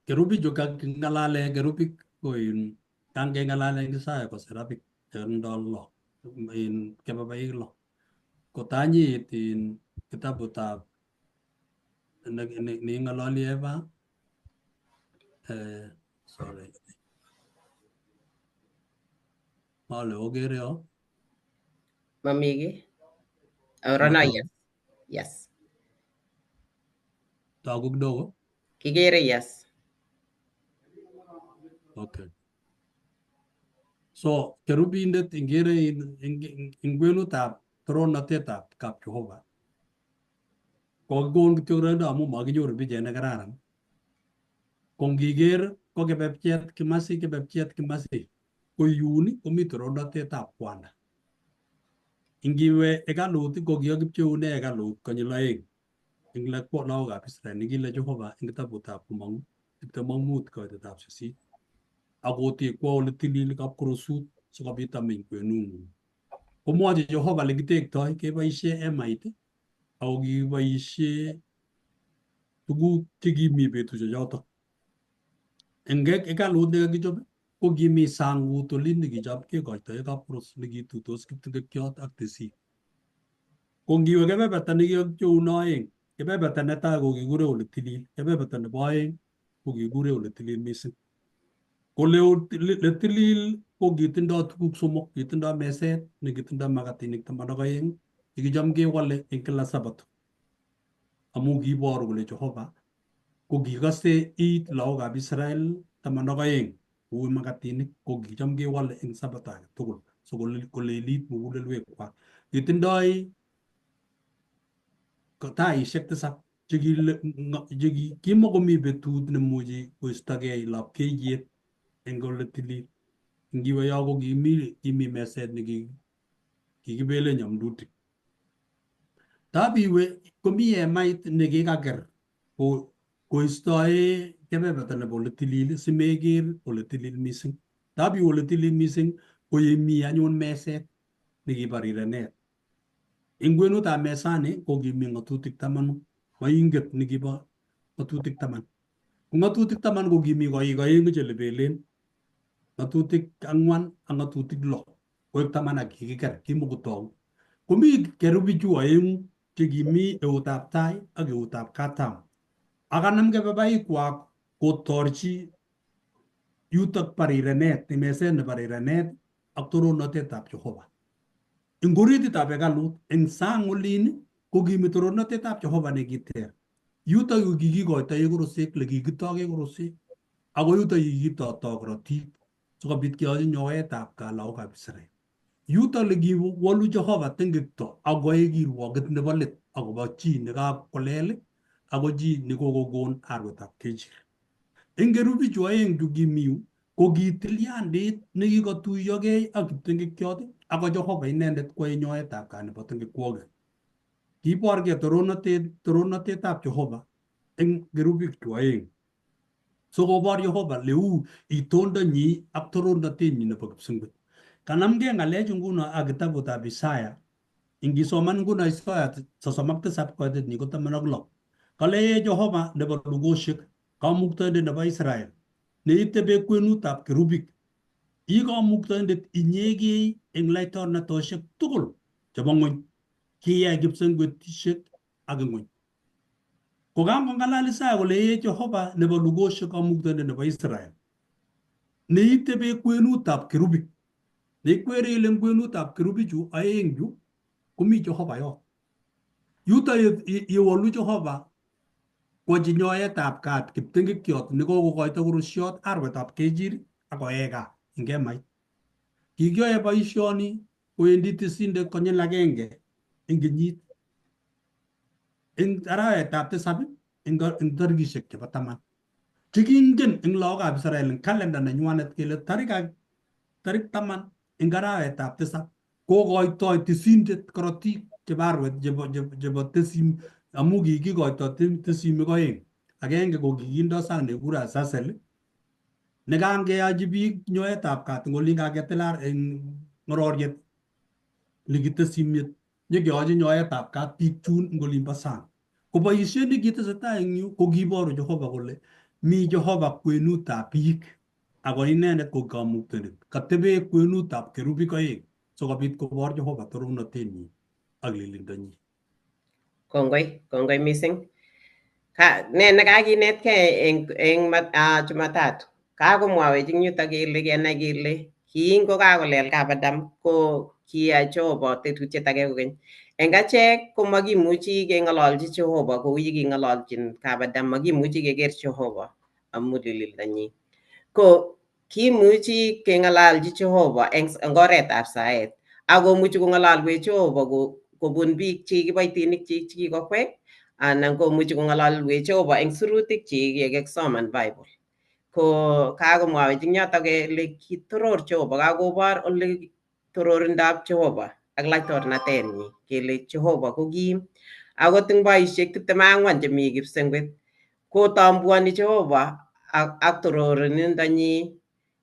Kerubi juga ngalale kerubi koin kangge ngalale ngi saya ko serapik jandolo in kebabai lo. Kotanyi tin kita buta ni ngalali eva sorry. Male ogere o. Mamigi. Rana, Mato. yes. Yes. Tagug dogo. Kigere, yes. Okay. So kerubi indet ingere ingwelu tap tron na tap kap Jehovah. Ko gon kityo rendo amu magiyor bi jena kararan. Kung giger ko kebepchet kimasi ko yuni ko mitro na tap kwana. Ingiwe ekalut ko giyo kityo ne ekalut kanyilaeng. Ingla po na ga pisra nigila Jehovah ingta buta kumang tikta mamut ko tap sisi. Agoti ko litili kap krusut so kabita min kwenu. Kumwaji Jehovah ligitek toy ke baishe emaite au gi baishe tugu tigi mi betu joto. Engek ekalut ne gijob ko gi mi sangu to lin gi job ke ko to ka pros ligi tutos kipte kyot aktesi. Ko gi wege be batani gi jo noeng ke be batana ta ko gi gure litili ke be batana boy ko gi gure litili misin. Ko letilil ko gitindo tukuk somok gitindo meset ni gitindo magatinik tamadagayen igijam ge wale inkla sabat amu gi bor gule Jehovah ko gigaste it laoga Israel tamadagayen ko magatinik ko gijam ge wale in sabata tukul so ko lelit mu gule lwe kwa gitindo ko tai shekta sap jigi kimo ko mi betud ne muji ko stage lap ke yet engoletili ngiwa yago gimi meset ni gibele nyam duti tabiwe komi mait ne gager ko istoe kebe betane boletili simegir boletili missing tabi boletili missing ko yemi anyun meset ni gibarire net ingwenu ta mesane ko gimi ngatutik tamanu mainget ni giba ngatutik taman ngatutik taman ko gimi ko ngejele belen ngatutik angwan ang ngatutik lo ko taman akikiker kimugutong kumi kerubi ju ayeng tigimi eutap tai ag eutap katam aganam ke babai kwa ko torchi yutak parirenet ni mesen parirenet aktoro note tap Jehovah inguriti tap galut eng sangulin ko gimitoro note tap Jehovah ne giter yuta yu gigi go ta yegurosek le gigi toge gurosek ago yuta yigi to groti so bit ki aji nyoe tap ka law ka Israel yuta le gi wolu Jehovah tengito ago yigi woget ne balet ago ba chi ne ga kolele ago ji ni go gon arwe tap kejir engeru bi joyen du gi miu ko gi tiliande ne gi go tu yoge ak tengi kyote ago Jehovah inendet ko nyoe tap ka ne botengi kwoge ki porge toronate tap Jehovah eng gerubi joyen so go bar Jehovah leu itonda ni ak toronda te ni na pagsungut kanam ge ngale junguna agta buta bisaya ingi soman guna isaya sa samakta sap ko de ni ko tamanaglo kale Jehovah de balugoshik kamukta de na Israel ne ite be kwenu tap kerubik i kamukta de inyegi eng laitor na toshek tukul jabangon ki ya gibson gut shek agangon ko gam ko ngalali sa ko le Jehovah ne balugoshik kamukta de na Israel ne ite be kwenu tap kerubik ne kwere lem kwenu tap kerubik ju aeng ju kumi Jehovah yo yuta ye wolu Jehovah ko jinyoye tap kat kiptengi kyot ni ko koito kurushot arwet ap kejir ako ega inge mai kikyoe boisioni kowendi tisinde konyil agenge ing kenyit ing arawet ap tisab ing tarikishek chebo taman chekingen ing lagokab Israel ing kalenda nenywanet kele tarik taman ing arawet ap tisab kokoitoi tisindet korotik chebo arwet chebo tesim amu kikikoito tesimik oeng agenge ko kikindo sang nekikure Azazel nekangeyochi biik nyoetab kat eng olin kaketilar eng ng'ororiet likitesimyet nyekeyochi nyoetab kat biik chun eng olin bo sang Ko boisiet nekitesetai eng yu ko kiboru Jehova kole mi Jehova kwenutab biik ako inendet ko kamuktoindet katebe kwenutab kerubik oeng sikobit kobor Jehova torornatenyi ak lilindonyi. Kongoi missing. Ne nekakinetkei eng Jumatatu. Kakomwawech eng yutok kele kenai kele kingokakolel Kabadam ko kiyai Jehova tetutiet age kokeny. Eng achek ko makimuchi keng'ololchi Jehova kou ye king'ololchin Kabadam, makimuchi keker Jehova amu lilindonyi. Ko kimuchi keng'alalchi Jehova eng oretab saet. Akomuchi kong'alalwech Jehova kobun biik chi kiboitinik chi chekikokwei anan komuchi kong'alalwech Jehova eng sirutik chi yekisoman Bible. Ko kakomwawech eng yotok kele kitoror Jehova, kakobor ole tororindab Jehova ak laitornatenyi kele Jehova ko kim. Akot eng boisiek 24 chemi kipsengwet kotambuani Jehova ak tororinindonyi.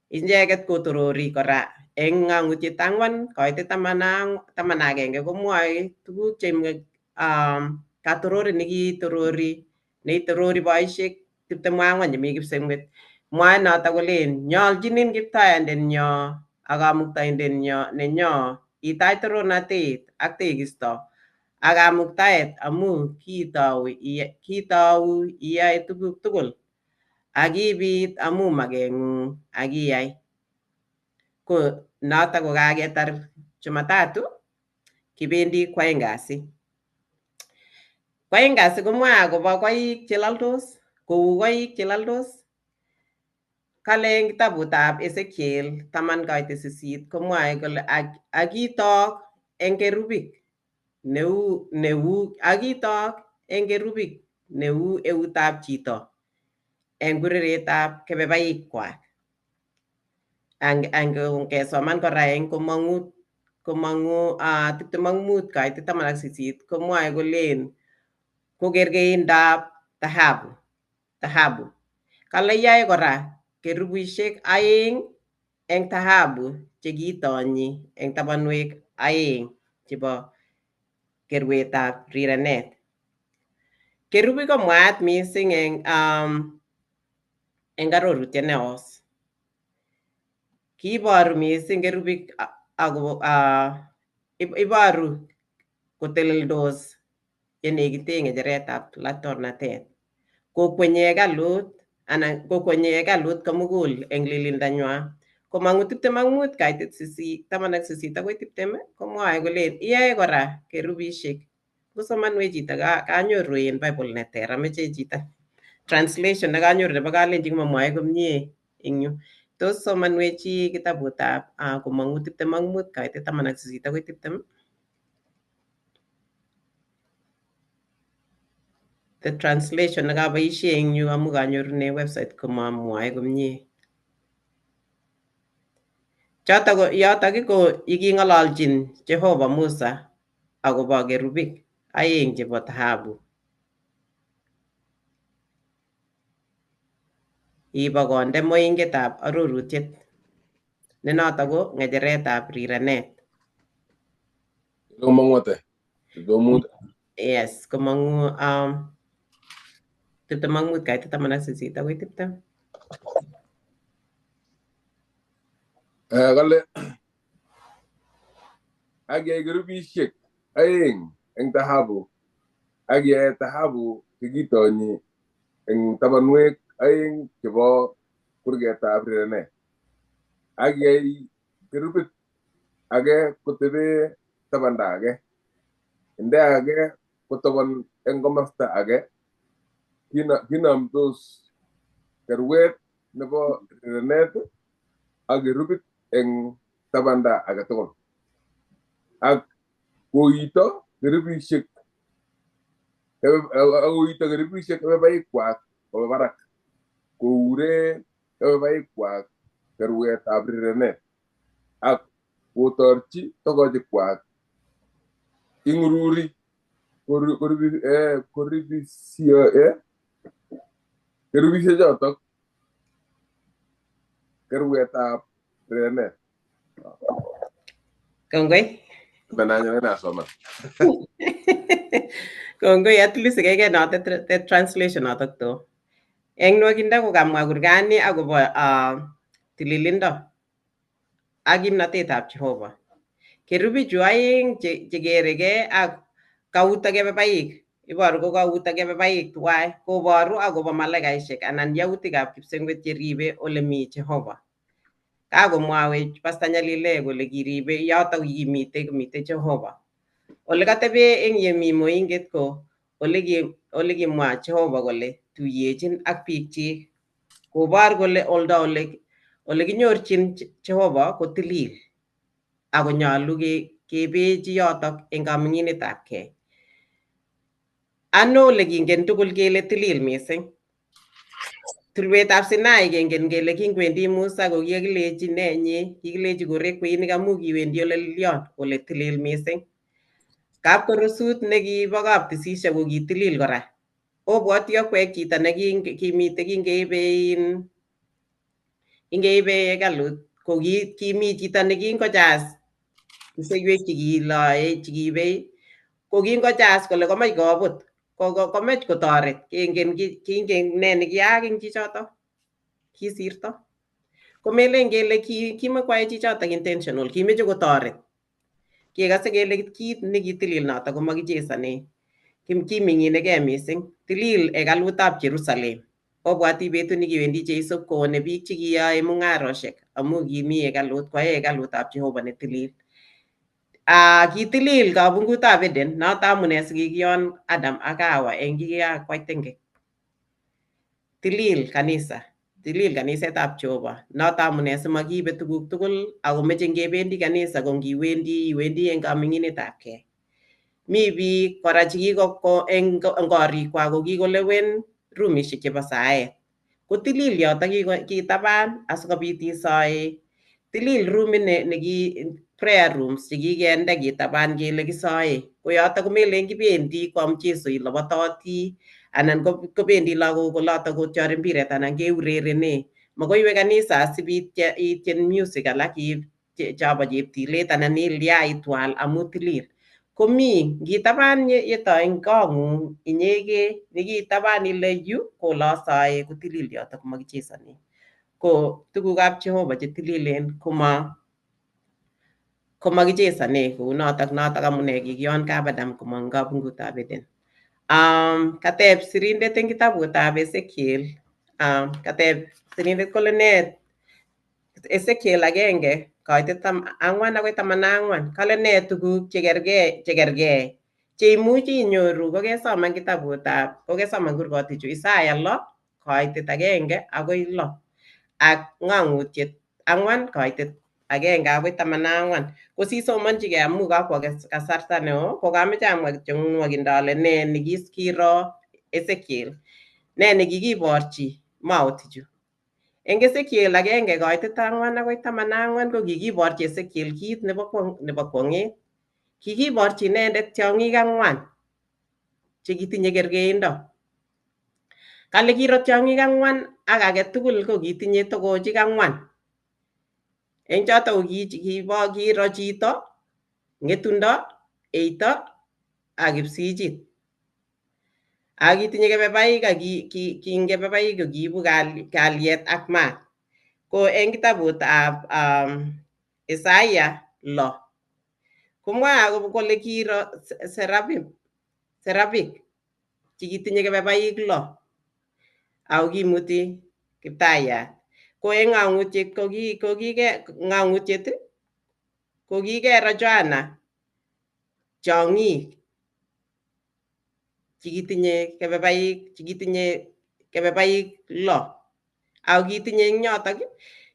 Icheket kotorori kora eng ng'ang'utiet 4 koitet 11 komwoe tuguk che katororet neitorori boisiek 24 chemi kipsengwet. Mwae notok kolen nyoljinin Kiptayandenyo ak Kamuktaindenyo nenyo itach torornatet ak tekisto ak kamuktaet amu kiitou iyae tuguk tugul ak ibit amu makeng'ung ak iyai. Ko notok ko kaketar Jumatatu, kibendi kwaeng kasi. Kwaeng kasi komwae akobo koik chelaldos, kou koik chelaldos. Kale eng kitabutab Ezekiel 10:8 komwae kole akitok eng kerubik neu eutab chito eng kureretab kebebaikwak. Ngesoman kora eng Komong'u 25:18 komwoe kolen kokerkeindab dhahabu. Kale yae kora kerubishek aeng eng dhahabu chekitonyi eng tabanwek aeng chebo kerwetab rirenet. Kerubik ko mwaat missing eng arorutiet neos. Kiiboru missing kerubik akobo iboru koteleldos yenekite ng'echeretab laitornatet. Kokwenyi hekalut komugul eng lilindonywa. Komong'u 25:18-20 komwoe kolen iyoe kora kerubishek. Ngosomanwech chito kanyoru en Bible neter, ameche chito translation nekanyoru nebo Kalenjin komamwoe komie eng yu. Tos somanwech chi kitabutab Komong'u 25:18-20? The translation nekaboisie eng yu amu kanyorune website komamwoe komie. Yotok ko yeking'ololchin Jehova Musa akobo kerubik aeng chebo dhahabu. Ibo konde moingetab arorutiet ne notok ko ng'echeretab rirenet. Komong'u ate? Yes, Komong'u 25:18-20. Kale akiyai kerubishek aeng eng dhahabu akiyai dhahabu chekitonyi eng tabanwek aeng chebo kurgetab rirenet. Akiyai kerubit age kotebe tabanda age, inde age kotaban eng komasta age, kinamdos kerwet nebo rirenet ak kerubit eng tabanda age tugul. Ak koito kerubishek kebebaikwak koba barak, koure kebebaikwak kerwetab rirenet ak kotorchi togochikwak ing'ururi kerubishek chotok kerwetab rirenet. Kongoi. Benanya nasoman. Kongoi at least keke notet the translation notok to. Eng nwakindo ko kamwa kurgani akobo tililindo ak kimnatetab Jehova. Kerubichu aeng chekeregei ak kauto kebebaik. Iboru ko kauto kebebaik tuwai koboru akobo malaikaisiek anan yautikab kipsengwet cheribe ole mi Jehova. Kakomwawech Pastor Nyalile kole kiribe yotok kimite Jehova. Ole katebe eng yemi moinget ko ole kimwa Jehova kole tuyechin ak biikchik. Kobor kole oldo ole kinyorchin Jehova ko tilil. Ako nyolu kebechi yotok eng kaming'inetabgei. Ano ole kingen tugul kele tilil mising. Tulwetab Sinai kengen kele kingwendi Musa ko kikilechi nenyi, kikilechi korek kweinik amu kiwendi ole lilyon ole tilil mising. Kapkorosut nekibo kaptisisiek ko kitilil kora. Obwoti akwek chito nekimite kingeibe hekalut ko kimi chito nekingojas kiseiwek chekiibei ko kingojas kole komach kobut komach kotoret kingen ne nekiyaak eng chichoto kisirto komelen kele kimakwae chichoto intentional kimeche kotoret kekase kele kit nekitilil noto komakichesane kiming'inegei mising tilil hekalutab Jerusalem. Obwati betut nekiwendi Jeiso koone biik chekiyoe mung'arosiek amu kimi hekalut kwae hekalutab Jehova netilil. Kitilil kabungutab Eden noto amune sikikiyon Adam ak Hawa eng kikakwai tengek. Tilil kanisetab Jehova noto amune simakiibe tuguk tugul akomeche ngebendi kanisa ko ngiwendi iwendi eng kaming'inetabgei. Mi biik kora chekikoko eng korikwak ko kikolewen rumishek chebo saet. Ko tilil yotok kitaban asikobit isoe. Tilil rumit prayer rooms chekikende kitaban kele kisoe. Ko yotok komelen kibendi koam Jesu ilobototi anan kobendi lagok olotok kotyori mpiret anan keurerene. Makoi iwe kanisa asibitien music alak chobo cheptilet anan ilya itwal amu tilil. Komi ngitaban yeto eng kong'ung inyegei nekitaban ile yu ko olosoe kotilil yotok makichesane. Ko tugukab Jehova chetililen komakichesane kou notok amune kikiyon kap Adam komong kabungutab Eden. Kateb sirindet eng kitabutab Ezekiel, kateb sirindet kole ne Ezekiel 1:4-14 kale ne tuguk chekergei cheimuchi inyoru kokesoman kokesoman kurgotichu Isaya 6:1-6 ak ng'ang'utiet 4:1-14. Kosisomanchigei amu kakwo kasarta neo ko kameche amwa kityo nwakindo ale ne nekikiro Ezekiel ne nekikiborchi maotichu. Eng Ezekiel 1:4-14 ko kikiborchi Ezekiel kit nebo kwong'et. Kikiborchi inendet tiong'ik 4 chekitinye kergeindo. Kale kiro tiong'ik 4 ak age tugul ko kitinye togochik 4. Eng choto ko kiro chito, ng'etundo, eito ak kipsichit. Ak kitinye kebebaik ak kebebaik ko kiibu kalyet ak maat. Ko eng kitabutab Isaiah 6 komwae kole kiro serapik chekitinye kebebaik 6 ako kimuti Kiptayat. Ko eng ng'ang'utiet ko kikero Joana tiong'ik chekitinye kebebaik 6 ako kitinye eng yotok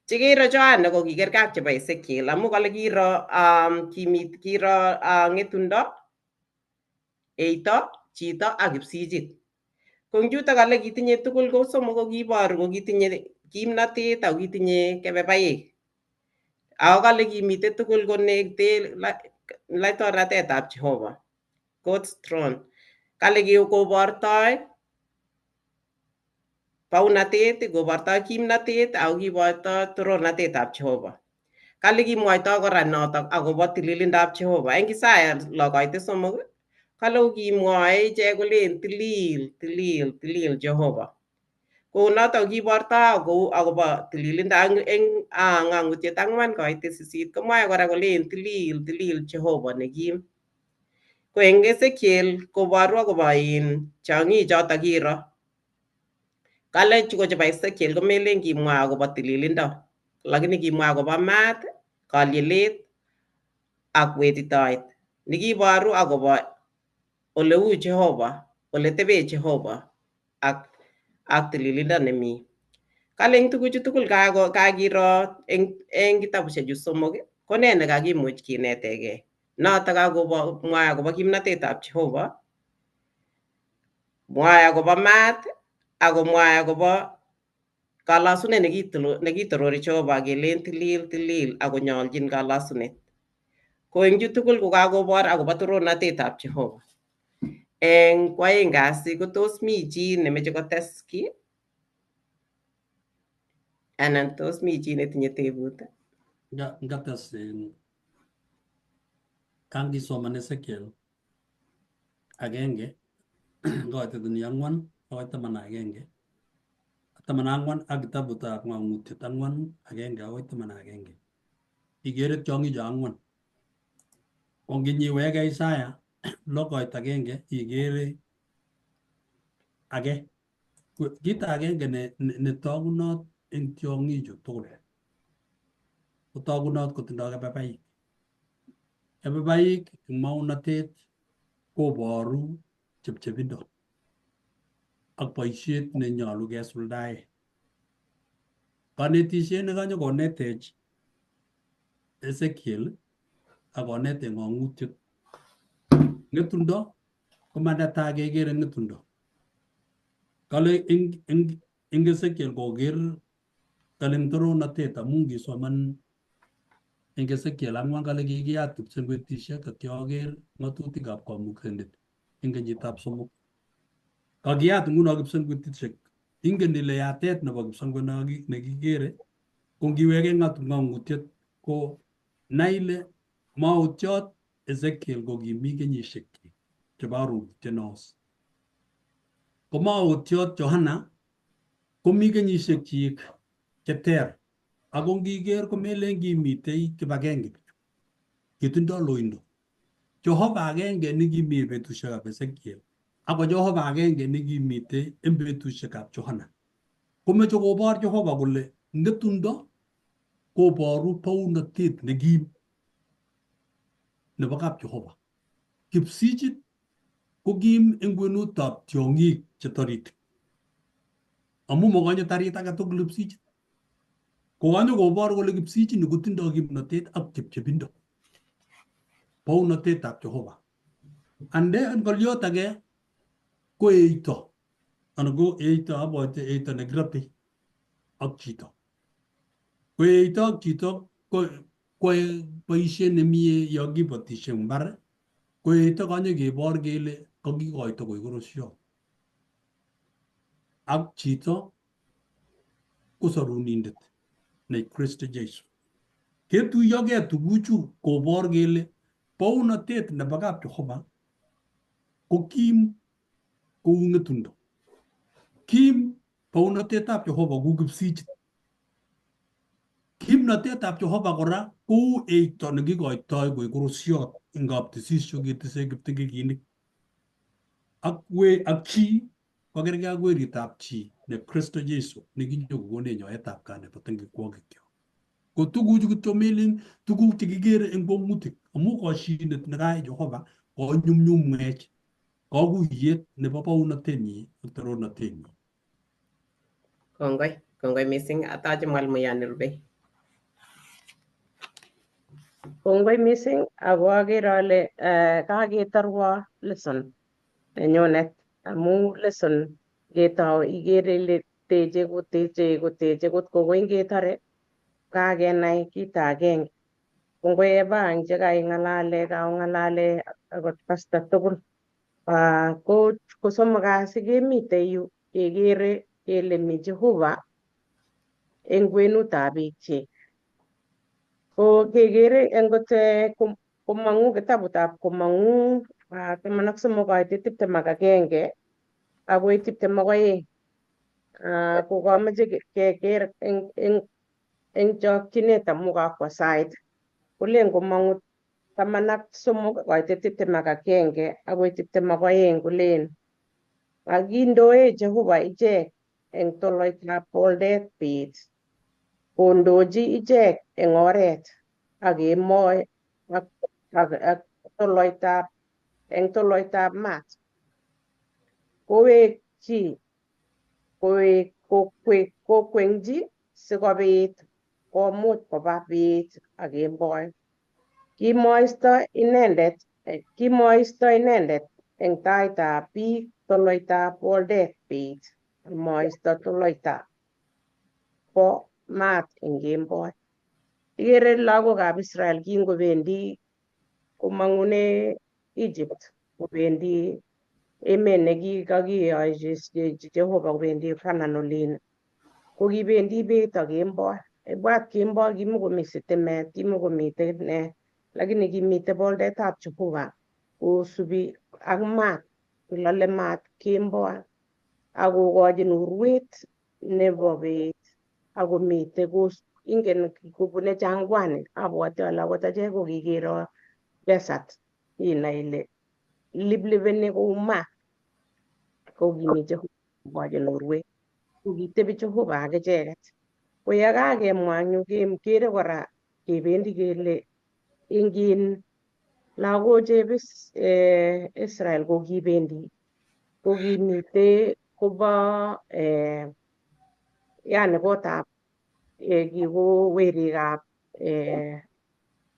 chekiro Joana ko kikergei ak chebo Ezekiel amu kale kiro ng'etundo, eito, chito ak kipsichit. Ko eng chutok kale kitinye tugul ko somok ko kiboru ko kitinye kimnatet ako kitinye kebebaik. Ako kale kimite tugul konekte laitornatetab Jehova, God's throne. Kale kobortoi baunatet, kobortoi kimnatet ako kibortoi torornatetab Jehova. Kale kimwoitoi kora notok akobo tililindab Jehova. Eng Isaya 6:3 Kalau kimwoe ichek kolen tilil Jehova. Kounotok kiborto akobo tililindo eng ng'ang'utiet 4:8 komwoe kora kolen tilil Jehova nekim. Ko eng Ezekiel koboru akobo tiong'ichoto kiro. Kale chu ko chebo Ezekiel komelen kimwa akobo tililindo, lakini kimwa akobo maat, kalyelet ak wetitoet nekiboru akobo oleu Jehova, ole tebe Jehova ak tililindo nemi. Kale eng tuguchu tugul kakiro eng kitabushechu somok ko nee nekakimuch kinetegei. Notok mwae akobo kimnatetab Jehova, mwae akobo maat, ako mwae akobo kalasunet nekitorori Jehova kelen tilil ako nyoljin kalasunet. Ko eng chu tugul ko kakobor akobo torornatetab Jehova. Eng kwaeng kasi ko tos mi chi nemeche kotes ki? Anan tos mi chi netinye tebut? Ngates kangisoman Ezekiel 1 koitetuni 4 akoi 11 14 ak kitabutab ng'ang'utiet 4 1 akoi 11 ikere tiong'icho 4. Ko nginyiwege Isaya 6:1 ikere age. Kit agenge netogunot eng tiong'ichu tugul kotogunot kotindoi kebebaik. Kebebaik eng maunotet koboru chepchepindo ak boisiet nenyolu kesuldae. Kanetisiet nekanyokonetech Ezekiel ak konet eng ng'ang'utiet. Ng'etundo komanetai kekere ng'etundo. Kale eng Ezekiel koker kale eng torornatet amu ngisoman eng Ezekiel 4 kale kikiyat kipsengwetishek atya aker ng'atutikab kamuktaindet eng kenyitab 3. Kakiyat nguno kipsengwetishek. Ingen ile yatet nebo kipsengwet nekikere ko ngiwege ng'ang'utiet ko nai ile mautyo Ezekiel ko kimi kenyisiek chebo arorutiet noos. Ko mautyo Johana komi kenyisiek chik cheter. Ako ngiker komelen kimitei kibagenge. Kitindoi loindo. Jehova agenge nekimi betusiekab Ezekiel ako Jehova agenge nekimitei eng betusiekab Johana. Komeche kobor Jehova kole ng'etundo koboru bounatet nekim nebo kap Jehova. Kipsichit ko kim eng kwenutab tiong'ik che taritik. Amu makonye tarit age tugul kipsichit. Kokanyo kobor kole kipsichit kotindoi kimnatet ak chepchepindo. Bounatetab Jehova. Ande ngoliot age ko eito. Anan ko eito abote eito nekirate ak chito. Ko eito ak chito ko boisiet nemie yo kibotisie mbar. Ko eito kanyo kebor kele kakikoito koek korosio. Ak chito ko sarunindet ne Kristo Jesu. Ketuyogei tuguchu kobor kele bounatet nebo kap Jehova ko kim kou ng'etundo. Kim bounatetab Jehova kou kipsichit. Kimnatetab Jehova kora kou eito nekikoitoi koek korosiot eng kaptesisio ketese kiptingikinik. Ak chi kokergei ak weritab chi ne Kristo Jesu nekinyokokonech nyoetab kat nebo tengekwokikyok. Ko tuguchu kityo melen tuguk chekikere eng kwong'utik amu koshinet nekayai Jehova konyumnyumwech kakuyet nebo bounatenyi ak torornatenyi. Kongoi mising. Atache mwalimuyan nerubei. Kongoi mising ako agere ale kaketarwa lesson nenyonet amu lesson ketau ikere ile teche kot kogoi ngetare kakenai kit agenge. Kongoi Eva ang chekaing'alale akot pastor tugul. Ko somok kasi kemite yu kekere kele mi Jehova eng kwenutab biikchik. Ko kekere engot komong'u kitabutab komong'u taman ak somok koitei 21 agoi 22. Kokameche keker eng chokchinet amu kakwo sait. Kolen komong'u 13 koitei 21 agoi 22 kolen kakindoe Jehova ichek eng toloitab boldet bet, kondochi ichek eng oret ak kemoi ak toloitab maat. Kokweng'chi sikobit komuch koba bet ak kemboi. Kimoisto inendet eng taitab biik toloitab boldet bet, moisto toloita bo maat eng kemboi. Ikere lagokab Israel kingobendi komong'une Egypt kobendi emet nekikakiyochi Jehova kobendi Canaan olin, ko kibendi bet ak kemboi. Ibwat kemboi kimakomi sitimet, kimakomitei nee, lakini kimitei boldetab Jehova kosubi ak maat, kolale maat kemboi ak kokochin urwet nebo bet akomitei ingen kobune jangwani, abwoti ale akot achek ko kikero desert inai ile liplipeni kou maat. Ko kimi Jehova kokochin urwet, ko kitebi Jehova ak icheket. Ko yekakemwa eng yu kere kora kebendi kele eng lagochep Israel ko kibendi kokimite kobo yani kotab kiko werikab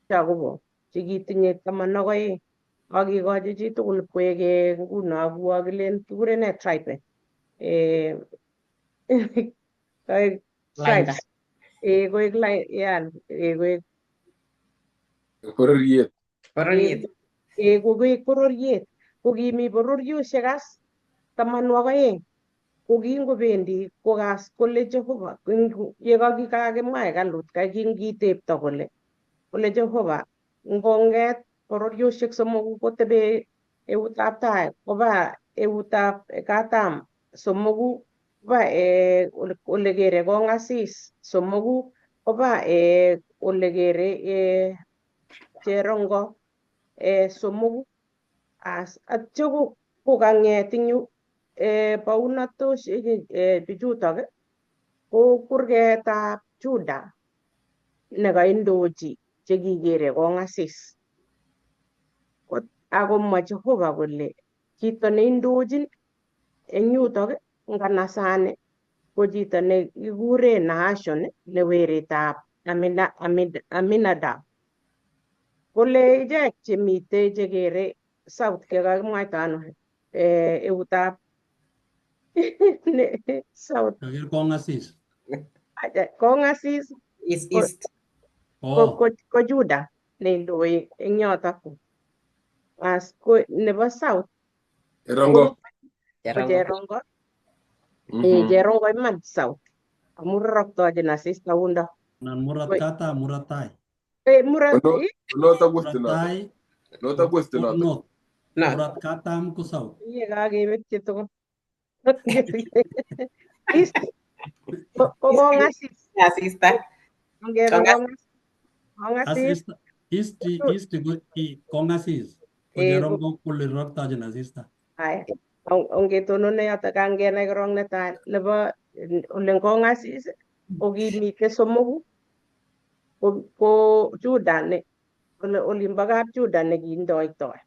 Jacobo chekitinye 12 ak kikochi chitugul koek nguno kilen kikure nee tribe koek tribes koek Bororiet. koek bororiet. Ko kimi bororiosiek as 12 ko kingobendi kokas kole Jehova yekakimwa hekalut kingitepto kole Jehova ngong'et bororiosiek somoku kotebe eutab tai koba eutab katam, somoku koba ole kere kong'asis, somoku koba ole kere cherongo, somoku atyo kokang'et eng yu bounatosiek bichutok ko kurgetab Juda nekaindochi chekikere kong'asis. Akomwa Jehova kole chito neindochin eng yutok nganasani ko chito nekikure Nahashon ne weritab Aminadab. Kole ichek chemitei chekere south kakimwaita ano eutab south kong'asis East. ko Juda neindoi eng yotok. As ko nebo south Cherongo. ko Cherongo. Mhm. Cherongo iman south amu roroktochin asista yundo. Murot katam, murot tai. Notok west notok. North. Murot katam ko south. Iye kakebetchi tugul. East ko kong'asis. Asista. Ngebe kong'asis. East ko kong'asis. Ko Cherongo kole roroktochin asista. Aya. Ongetonone yotok kangenai korong netai nebo ole kong'asis ko kimite somoku ko Juda olimbo kap Juda nekiindoitoi.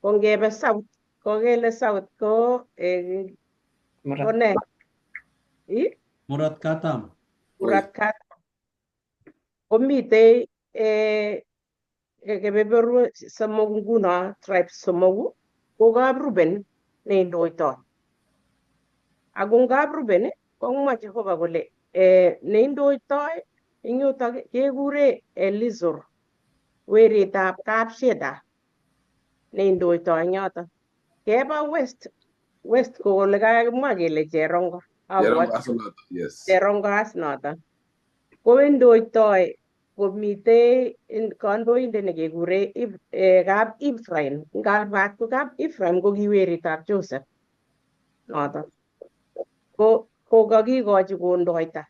Ko ngebe south ko kele south ko ne Murot katam. Murot katam komitei kebeberwek somoku nguno, tribes somoku ko kap Ruben neindoitoi. Ako ngap Ruben komwa Jehova kole neindoitoi eng yutok kekure Elizur weritab kapsheda neindoitoi eng yotok. Keba west ko ole kakimwa kele Cherongo. Yes. Cherongo as notok. Ko indoitoi komite kandoindet nekekure kap Ephraim. Ngalbat ko kap Ephraim ko ki weritab Joseph notok. Ko kakikochi kondoita.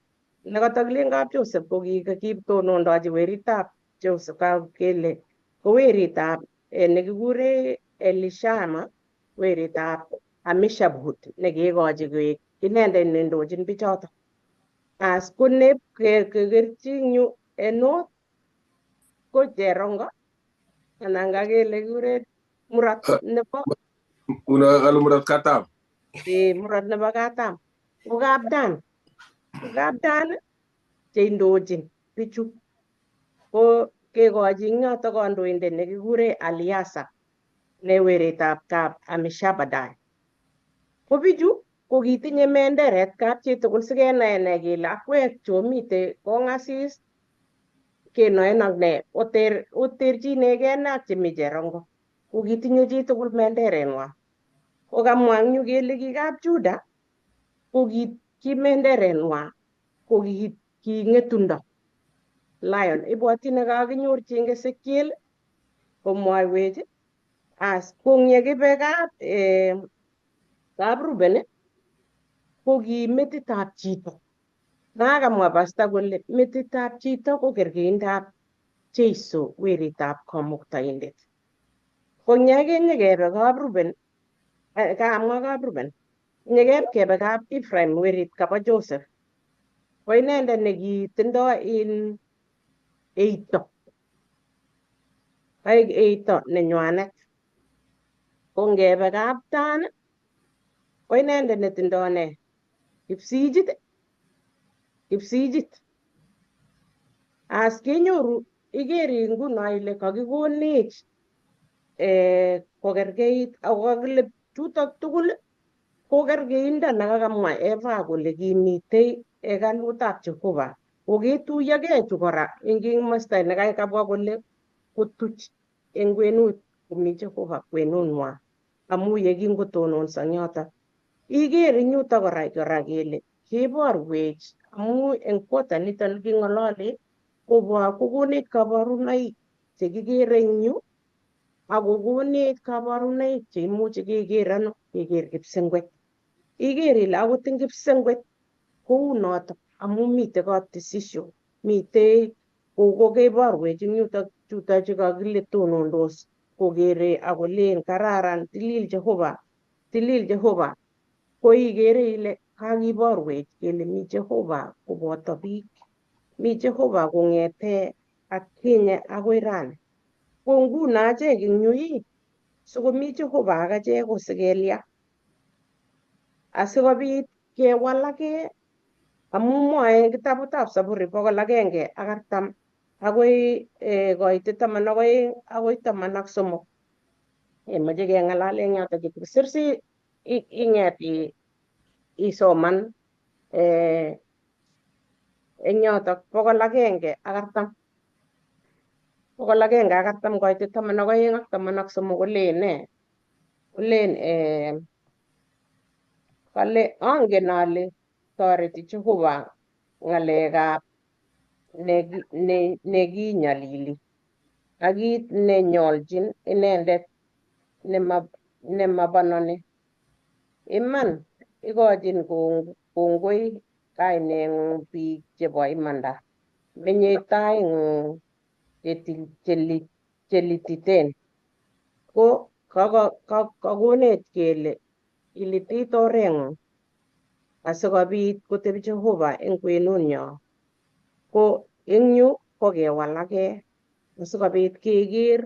Nekatakilen kap Joseph ko kitonondochi weritab Joseph kele ko weritab nekikure Elishama, weritab Amishabut nekekochi koek inendet nendochin bichotok. As ko kekerchi enot ko Cherongo anan kakele kikure murat nebo murat katam. murat nebo katam ko kapdan cheindochin bichu ko kekochi ing yotok kandoindet nekikure Aliasa ne weritab kap Amishabadai. Ko bichu ko kitinye menderet kap chitugul sikenai kele akwek chomite kongasis kenoen ak ne oterchinegei ak chemi Cherongo. Ko kitinye chitugul menderetng'wa. Ko kamwa eng yu kele ki kap Juda ko ki menderetng'wa ko ki ng'etundo Lion. Ibwoti nekakinyorchi eng Ezekiel komwoiwech as kong yekibe kap Ruben ko ki metitab chito. Nakamwa pasta kole metitab chito ko kerkeindab Jeiso weritab Kamuktaindet. Ko nyekebe kap Ruben, kamwa kap Ruben, nyekebe kap Ephraim werit kabo Joseph. Ko inendet nekitindoi eito nenywanet. Ko ngebe kap Dan ko inendet netindoi ne kipsijit. As kenyoru ikeri nguno ile kakikonech kokerkeit ako kakile chutok tugul ko kerkeindo nekakamwa Eva kole kimitei hekalutab Jehova. Koketuyokei chu kora eng komosta nekakabwa kole kotuch eng kwenut komi Jehova kwenung'wa amu yekingotononso eng yotok. Iker eng yutok kora kele keborwech amu eng kwota nitok king'olole kokonech kabarunoik chekikere eng yu akokonech kabarunoik cheimuchi keker kipsengwet. Iker ile akot eng kipsengwet kou notok amu mitei katisisio, mitei kokeborwech eng yutok chutachu kakile tonondos kokere akolen kararan tilil Jehova. Ko ikere ile kakiborwech kele mi Jehova koboto biik. Mi Jehova kong'ete atkinye akoi rani. Ko nguno achek eng yu sikomi Jehova ak achek ko sikelya asikobit kewalake amu mwoe kitabutab Zaburi 140 akoi koite 12 akoi 13. Meche keng'alale eng yotok kisir si ing'et isoman eng yotok 140 koite 12 ak 13 kolen ne? Kolen kale angen ale toreti Jehova ng'alekab nekinyalili ak kit nenyolchin inendet nemabanani. Iman ikochin kongoi kaineng'ung biik chebo imanda. Menyei taing'ung chelititen. Ko kakonech kele ilitit oreng'ung asikobit kotebi Jehova eng kwenunyo. Ko eng yu ko kewalake asikobit keker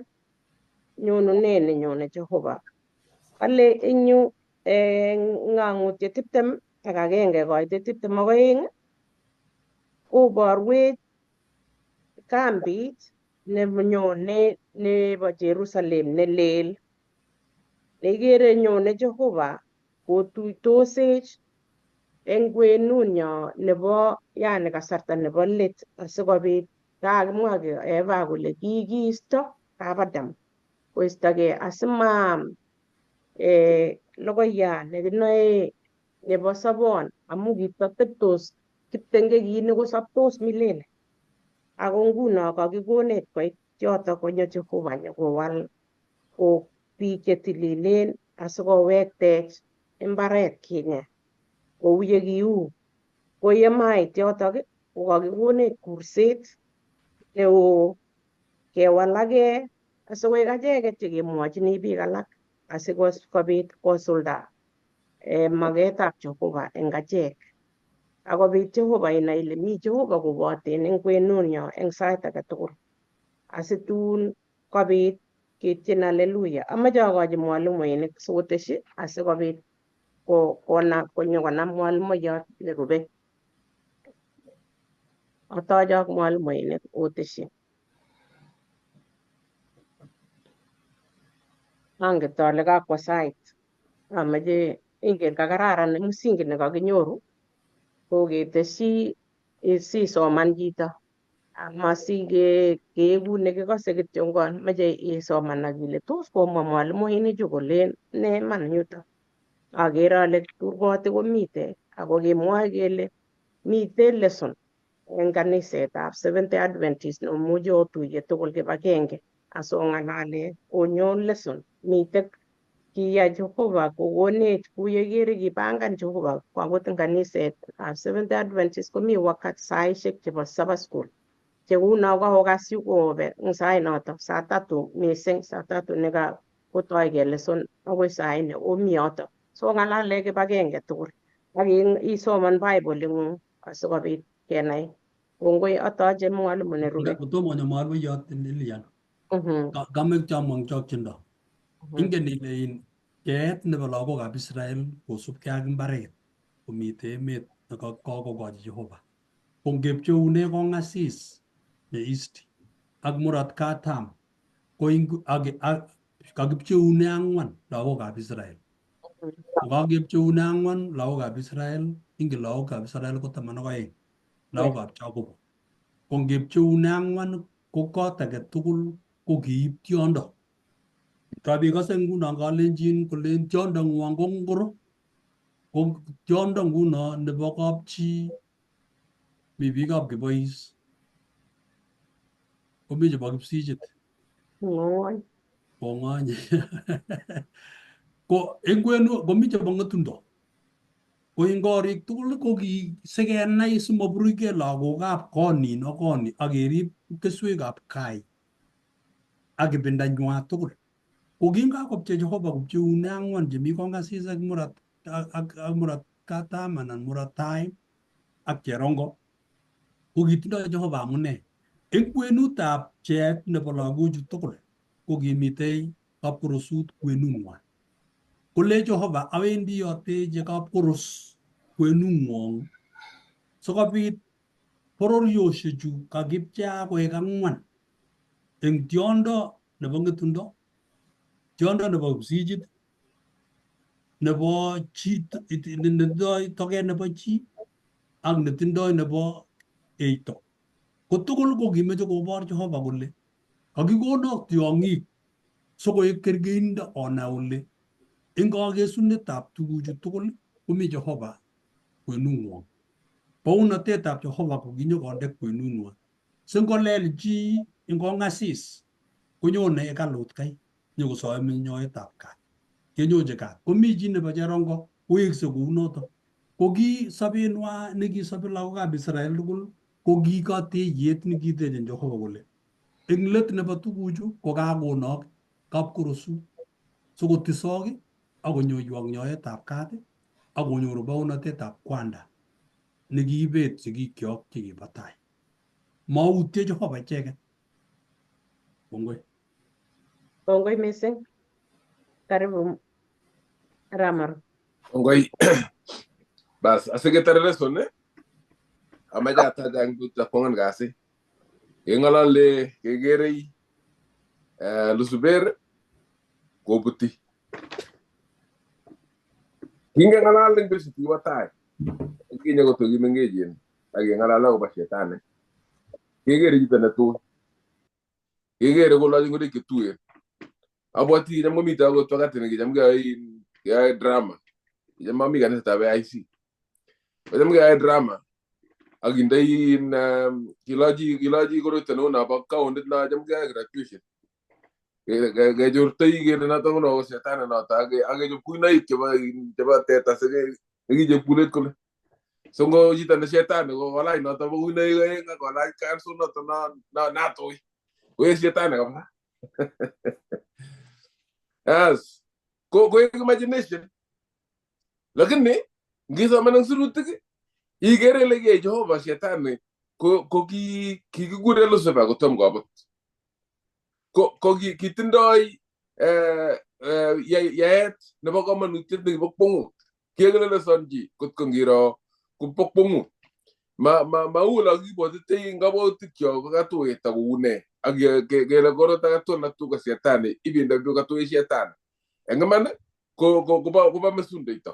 nyonunet nenyone Jehova. Kale eng yu ng'ang'utiet 21 koite 22 koborwech kambit nenyone nebo Jerusalem nelel. Neikere nyone Jehova kotuitosech eng kwenunyo nebo kasarta nebo let asikobit kakimwa Eva kole kikiisto kap Adam koistogei asimaam logoiyat nekinoe nebo sobon amu kitateptos kiptengekinik kosoptos milele. Ako nguno kakikonech koit yoto konyo Jehova nyokowal ko biik chetililen asikowektech imbaret kinye kou yekiu. Ko yemait yotok ko kakikonech kurset neo kewalake asikoek acheket chekemwochini biik alak asikobit kosulda maketab Jehova eng achek. Akobit Jehova inai ile mi Jehova koboten eng kwenunyo eng sait age tugul. Asitun kobit ketien haleluya. Amache akochi mwalimuinik sikoteshi asikobit konyokonam mwalimuiyot nerube. Atoche ak mwalimuinik oteshi. Anget ale kakwo sait. Amache ingen kakararan msingi nekakinyoru ko keteshi sisoman chito. Amasikeeku nekikose kityo mache isoman akile tos komwa mwalimuinichu kolen nee iman yuto. Akere ale kurgoti komite ako kemwoe kele mite lesson eng kanisetab Seventh Day Adventist nemuche otuye tugul kibagenge asong'alale onyon lesson. Mite kiyai Jehova kokonech kou yekere kipangan Jehova ko akot eng kanisetab Seventh Day Adventist komi saishek chebo Sabbath school chekuno kakokas yukobe eng sainoto saa 3 mising saa 3 nekakotoi lesson akoi saa 4 omi yoto. So ng'alale kibagenge tugul ak isoman Bible ng'ung asikobit kenai. Kongoi atoche mwalimu nerube. Kotomo konyo mwalimuiyot Lilian, kamek chamwong chokchindo. Ingen ile in keet nebo lagokab Israel kosubkei ak mbaret komite emet nekakokochi Jehova. Kongepcheune kong'asis ne East ak murot katam kakipcheune 4 lagokab Israel. Kokakepcheune 4 lagokab Israel, ingen lagokab Israel ko 12 lagokab Jacob. Kongepcheune 4 ko kot age tugul ko kiib tiondo. Kabikose nguno kalenjin kolen tiondo ng'wong ko ngoro. Ko tiondo nguno nebo kapchi mi biikab Kibois. Komi chebo Kipsijit. Kong'ony. Ko eng kwenu komi chebo Ng'etundo. Ko eng korik tugul ko sikenai simaburuchkei lagokab konin ak koni ak kerib keswekab kai ak ibindanywa tugul. Ko kingakopchei Jehova kopcheune 4 chemi kong'asis ak murot katam anan murot tai ak cherongo. Ko kitindoi Jehova amune. Eng kwenutab pcheet nebo lagochu tugul ko kimitei kapkorosut kwenung'wa. Kole Jehova awendi ateche kapkoros kwenung'wong sikobit bororioshechu kakipchea koek 4 eng tiondo nebo Ng'etundo, tiondo nebo Kipsijit, nebo chi netindoi toget nebo chi ak netindoi nebo eito. Ko tugul ko kimeche kobor Jehova kole kakikonok tiong'ik sikoek kergeindo onai ole eng kakesunetab tuguchu tugul komi Jehova kwenung'wong. Bounatetab Jehova ko kinyokonde kwenung'wa. Singolel chi eng kong'asis konyone hekalut kai nyokosoe nyoetab kat. Kenyoche kat. Komi chi nebo cherongo kowekse kounoto. Ko ki sobenwa nekisobe lagokab Israel tugul ko ki kateyet nekiteche Jehova kole eng let nebo tuguchu ko kakonok kapkorosut sikotisok akonyoiwok nyoetab kat akonyoru bounatetab kwanda nekiibet sigikyok chekibo tai. Mautye Jehova icheket. Kongoi. Kongoi mising. Karibu Ramar. Kongoi. Bas, asiketare lesson amache ataja eng betut kwang'an kasi. Keng'olole kekerei Lusuber kobuti. Kingeng'alal eng betut kibo tai. Kinye koto kimengechen ak keng'alal akobo shetani. Kekere chito netui. Kekere kolochi ngoroik chetuen. Abwoti kicham komite akot wakati nekicham keyoe drama. Kicham ami kanisetab AIC. Kicham keyoe drama. ak indein kilaji koroito na ba kaundit na jam ga graduation ge jortay ge na to no setan na ta ge jo kunai ke ba teta se ge je pulet ko songo jita na setan go wala no ta bu kunai ge nga ko la kan so no to na to we setan ga as ko imagination lakini ngisa manang surut ke igere lege Jehova setan ko ki gure lo se ba ko tom go ko ki tindoi yayet nebo kamanutiet ne pokpongu kegele le sonji kot ko ngiro ku pokpongu ma ula gi bote te ngabo tikyo ko gato eta une ag ge le goro ta to na tu ka setane ibinda du ka to setane engaman ko ba mesunde ito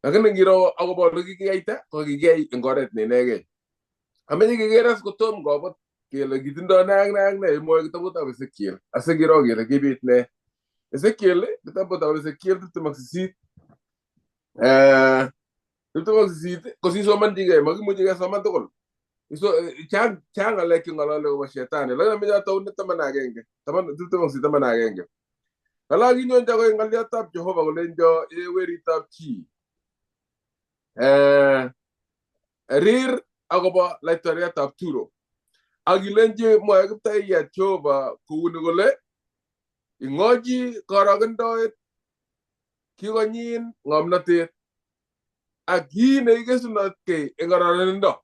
agane ngiro ago bo gi gaita ko gi gay ngoret ne nege amenye ge geras ko tom go kele gitindo nang ne mo ko tabuta Ezekiel asegiro gele gibit ne Ezekiel tabuta Ezekiel tutmaxisi tutmaxisi ko si so man diga magi mo diga so man tokol so chang ale ki ngala le ko shetane la me ja taw ne tamana genge tutmaxisi tamana genge kala gi nyon jago ngal ya tab Jehova ko lenjo e weri tab ci rir agoba la toria tab turo agilenje mo agta ya choba kuuni gole ingoji karagandoit kigonyin ngomnate agine igesunat ke engararendo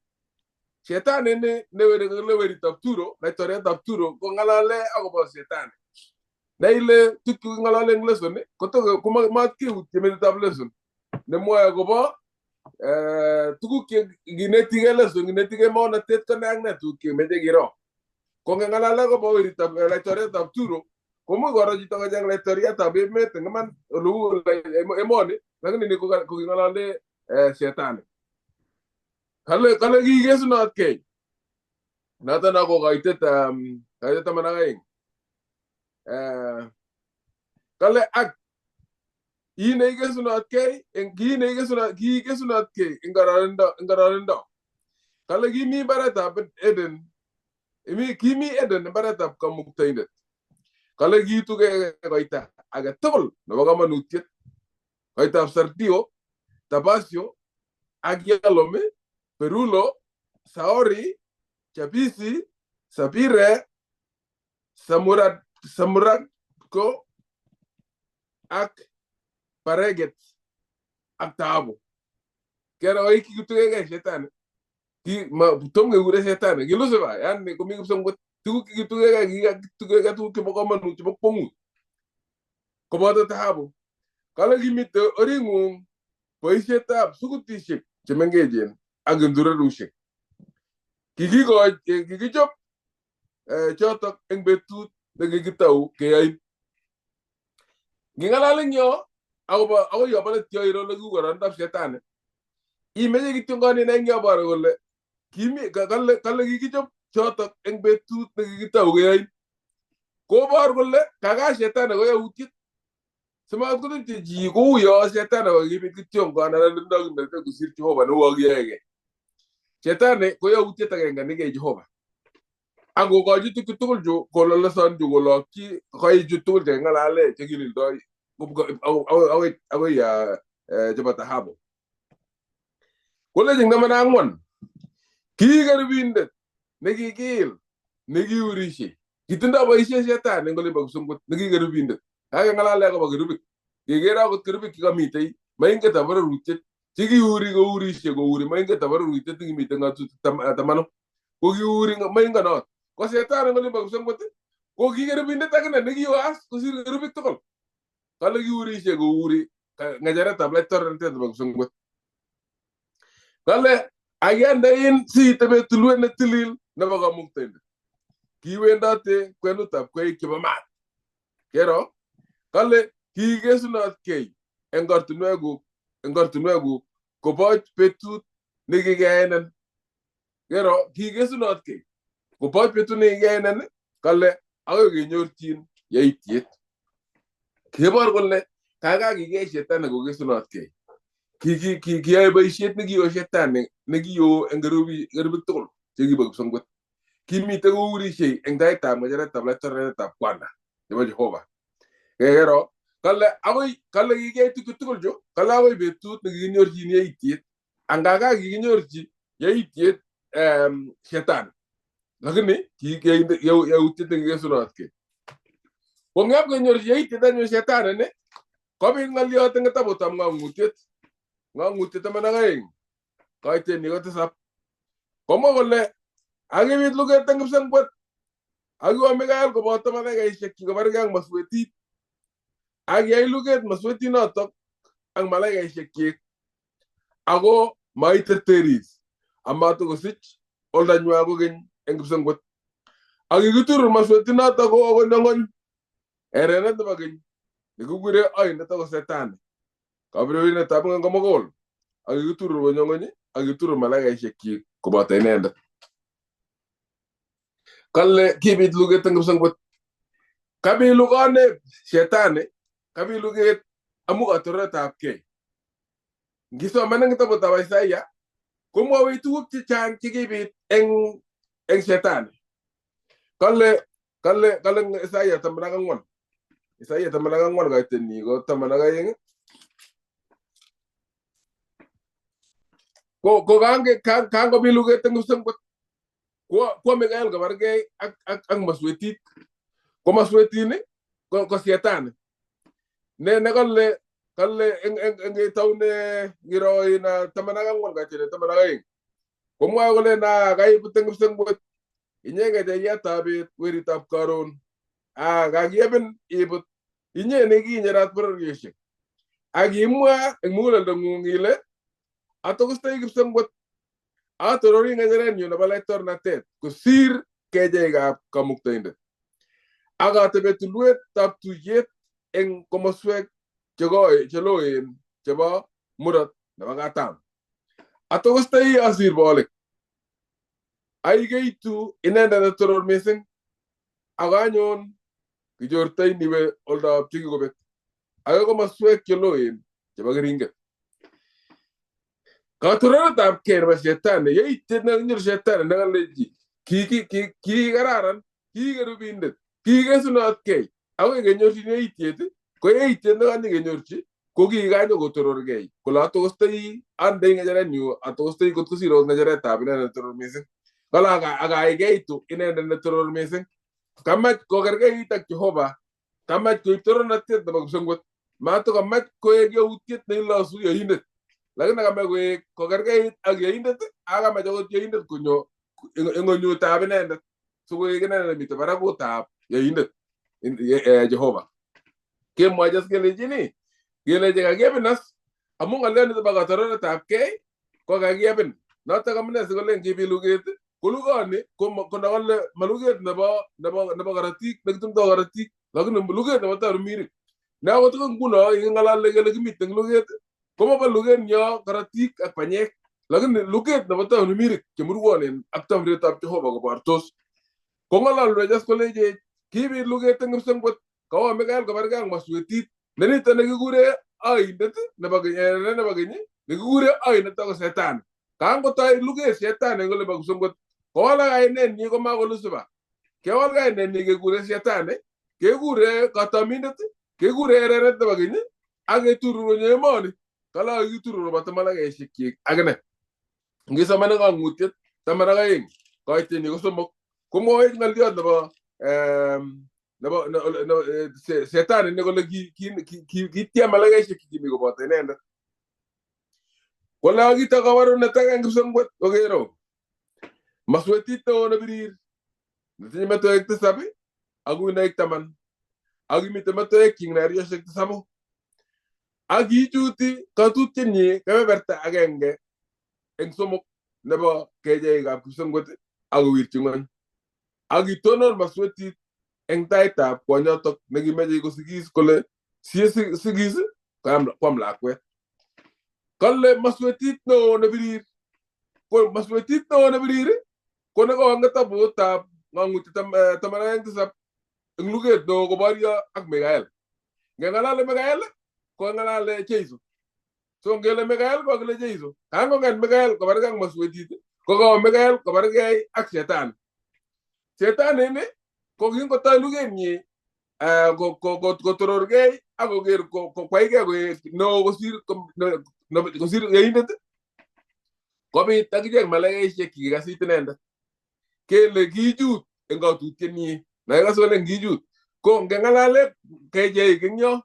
shetane ne weri tapturo la toria tapturo ko ngalale agoba shetane naile tukku ngalale nglesone ko to kuma matki utime tableson ne mo agoba tuku ginetige leso ginetige mo na tet kanang na tuku meje giro ko ngala ko bo iri tab la toria tab turo ko mo goro jito ga jang la toria tab me tengaman lu emoni ngani ni ko ngala le setan kale gi gesu na ke nata na ko gaita managain kale ak ine gesu na ke en gi gesu na ke ngararendo kale gi mi barata eden kimi eden barata kamuktaindet kale gi tuge gaita aga tol no baga manutiet gaita sartio tabasio agialome perulo saori chapisi sapire samuradko ak pareget ak tabo kera oi ki tuge ga setan ki ma tom ge gure setan gi lo se ba yan ne ko mi gusam ko tu ki tuge ga tu ki boko manu ti boko mu ko ba ta tabo kala gi mit oringu po iseta sukuti shik chemenge jen agundura rushik ki job chotok eng betut de gi taw ke ay gingalalen yo ago yo bale tyo iro le gu goran dab setan imeje gi tungani na ngi abaro golle kimi kala gi job chotok eng betut de gi taw ke ay ko bar golle kaga setan go ya utit sama ko ti ji go yo setan go gi bit tyo ngana la ndog ne te gusir Jehova no wagi yege setan ko ya utit ta ngani ge Jehova ango ko jitu kutul jo ko la san jo lo ki ko jitu de ngala le te gilil doy aw ya jabata habo ko le jinga mana ngon ki garbinde negi gil negi urishi gitinda ba ishe setan ngole ba sumbu negi garbinde kaga ngala le ko ba garbi ge gera ko garbi ki kamite mainga tabara rutte tigi uri go urishi go uri mainga tabara rutte tigi mite ngatu tamano ko gi uri mainga no ko setan ngoli ba sumbu ko gi garbinde tagna negi was ko sir garbi tokol kala gi uri she go uri ngajara tabla torrente ba sumbu kala ayanda in si tabe tulwe na tilil na baga muktende ki wendate kwenu tab koy kibama kero kale ki gesuna kay engortunwegu ko boy petut nigi gaenen kero ki gesuna kay ko boy petut nigi gaenen kale ayo ge nyortin yaytiet kebor golle kaga gi ge shetana go gesuna kay kiyae boisiet nekiyo shetani nekiyo eng kerubik tugul chekibo kipsengwet. Kimite kourishei eng taitab ng'echeretab laitoriatab kwanda nebo Jehova. Kero kale kikiyai tuguk tugul chu, kale akoi betut nekikinyorchin yaitiet. Angaga kikinyorchi yaitiet shetani, lakini yautiet nekikesunotkei. Kong'ep kenyorchi yaitiet anyun shetani ni, kobit ng'oliot eng kitabutab Ng'ang'utiet 12 kaitenyi ko 7. Komwa kole akibit luget eng kipsengwet akiwa Mikael koboto malaikaisiek chikobargei ak maswetit, akiyai luget maswetit notok ak malaikaisiek chik, ako maiterteris amatukosich oldanywa kokeny eng kipsengwet. Akikiturur maswetit notok ko ng'ony erenet nebo keny nekikure oindet ako Setani, kaberuretab ng'ony komugul, akikiturur konyo ng'ony akiturur malaikaisiek chik koboto inendet. Kale kibit luget eng kipsengwet, kabit lugone shetani, kabit luget amu katoretabkei. Ngisoman eng kitabutab Isaiah komwawech tuguk chechang chekibit eng shetani. Kale Isaiah 14, Isaiah 14 kaitenyi ko 12. Ko kangobit luget eng kipsengwet, kwa Mikael kobargei ak maswetit. Ko maswetini ko shetani. Ne kale eng taune ngiro ina 14 kaitenyi 12. Komwae kole na kaibut eng kipsengwet inyege jayatab bet weritab karon. Kakiyeben ibut inye nekinyerat bororiosiek. Akimwa eng muguleldong'ung ile atokostoi kipsengwet atorori ng'echerenyu nebo laitornatet kosir kecheikab Kamuktaindet. Akatebe tulwetab tuyet eng komoswek cheloen chebo murot nebo katam. Atokostoi asir bolik. Aikeitu inendet netoror mising, ak anyon kichortoi niwe oldab chekikobek ak komoswek cheloen chebo keringet. Katororetab kei nebo shetani, yaitiet nekinyoru shetani nekalechi kikararan, kikerubindet, kikesunotkei, akoi kenyorchin yaitiet, ko yaitiet nekanyikenyorchi ko kikanyo kotororgei kole atokostoi andei ng'echerenyu, atokostoi kot kosir ng'echeretab inendet netoror mising. Kale akaikeitu inendet netoror mising. Kamach kokerkeit ak Jehova, kamach koib torornatet nebo kipsengwet, matokamach koek yautiet neilosu yaindet, lakini kamach koek kokerkeit ak yaindet, akamach akot yaindet konyo ng'onyutab inendet, sikoek inendet nemite barakutab yaindet Jehova. Kemwochi as kelechini, kelechi kakiyebin as amu ng'oliot nebo katororetab kei ko kakiyebin. Notok amune sikolen kibit luget, ko lugoni ko nakale maluget nebo karatik nekitumdoi karatik, lakini luget nebo tarumirik. Ne akot nguno king'alale kele kimite eng luget, komaba luget nyo karatik ak banyek, lakini luget nebo tarumirik chemurwonen ak tamretab Jehova kobortos. Kong'alalwech as kolejech kibit luget eng kipsengwet, kawo Mikael kobargei ak maswetit nenito nekikure oindet nebo keny, nekikure oindet ako Setani. Kangotoi luget shetani kole bo kipsengwet, kowal kainenyi komakolusuba. Kewal kainenyi kekure shetani, kekure katamindet, kekure ereret nebo keny, ak keturur konyo emoni. Kale akiturur koboto malaikaisiek chik akine. Ngisoman eng Ng'ang'utiet 12 kaitenyi ko 3, komwawech ng'oliot nebo shetani ne kole kitiem malaikaisiek kimi koboto inendet. Kole akito kabarunet eng kipsengwet kokero maswetit neo nebirir netinye metoek 7 ak kuinoik 10, ak kimite metoek chik neriosiek 7, ak kichuti katutienyi kebeberta agenge eng 3 nebo kecheikab kipsengwet ak kowirchi ng'ony. Ak kitonon maswetit eng taitab kwonyotok nekimeche kosigis kole sie sigis kwam lakwet. Kale maswetit neo nebirir, ko maswetit neo nebirir ko nekawo eng kitabutab Ng'ang'utiet 12 eng luget neo koboryo ak Mikael. Ngeng'alale Mikael ko ng'alale Jeiso. So ngele Mikael ko kile Jeiso. Kango ngan Mikael ko bargang maswetit. Ko Mikael ko bargay ak setan. Setan ini ko gin ko talugen ni ko tororgay ako ger ko kwai ko no ko sir yindet. Ko bi tagje malay sheki ga sitinenda. Ke le gijut enga tuteni. Na ga so le gijut. Ko ngalale ke je ginyo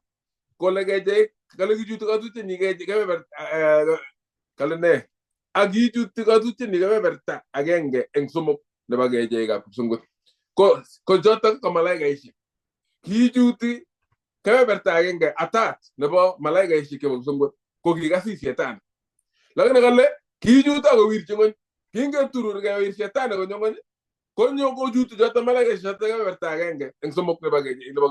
ko le ge kala gijut ga tuteni ge ber kala ne agi jut ga tuteni ge berta agenge en sumo ne ba ge je ga sungut ko jota ko malay ga ishi gijuti ke berta agenge atat ne ba malay ga ishi ke sungut ko gi ga si setan la ne galle gijuta go wir chingon kinga turur ga wir setan go nyongon ko nyongo jutu jota malay ga ishi ta ga berta agenge en sumo ne ba ge ne ba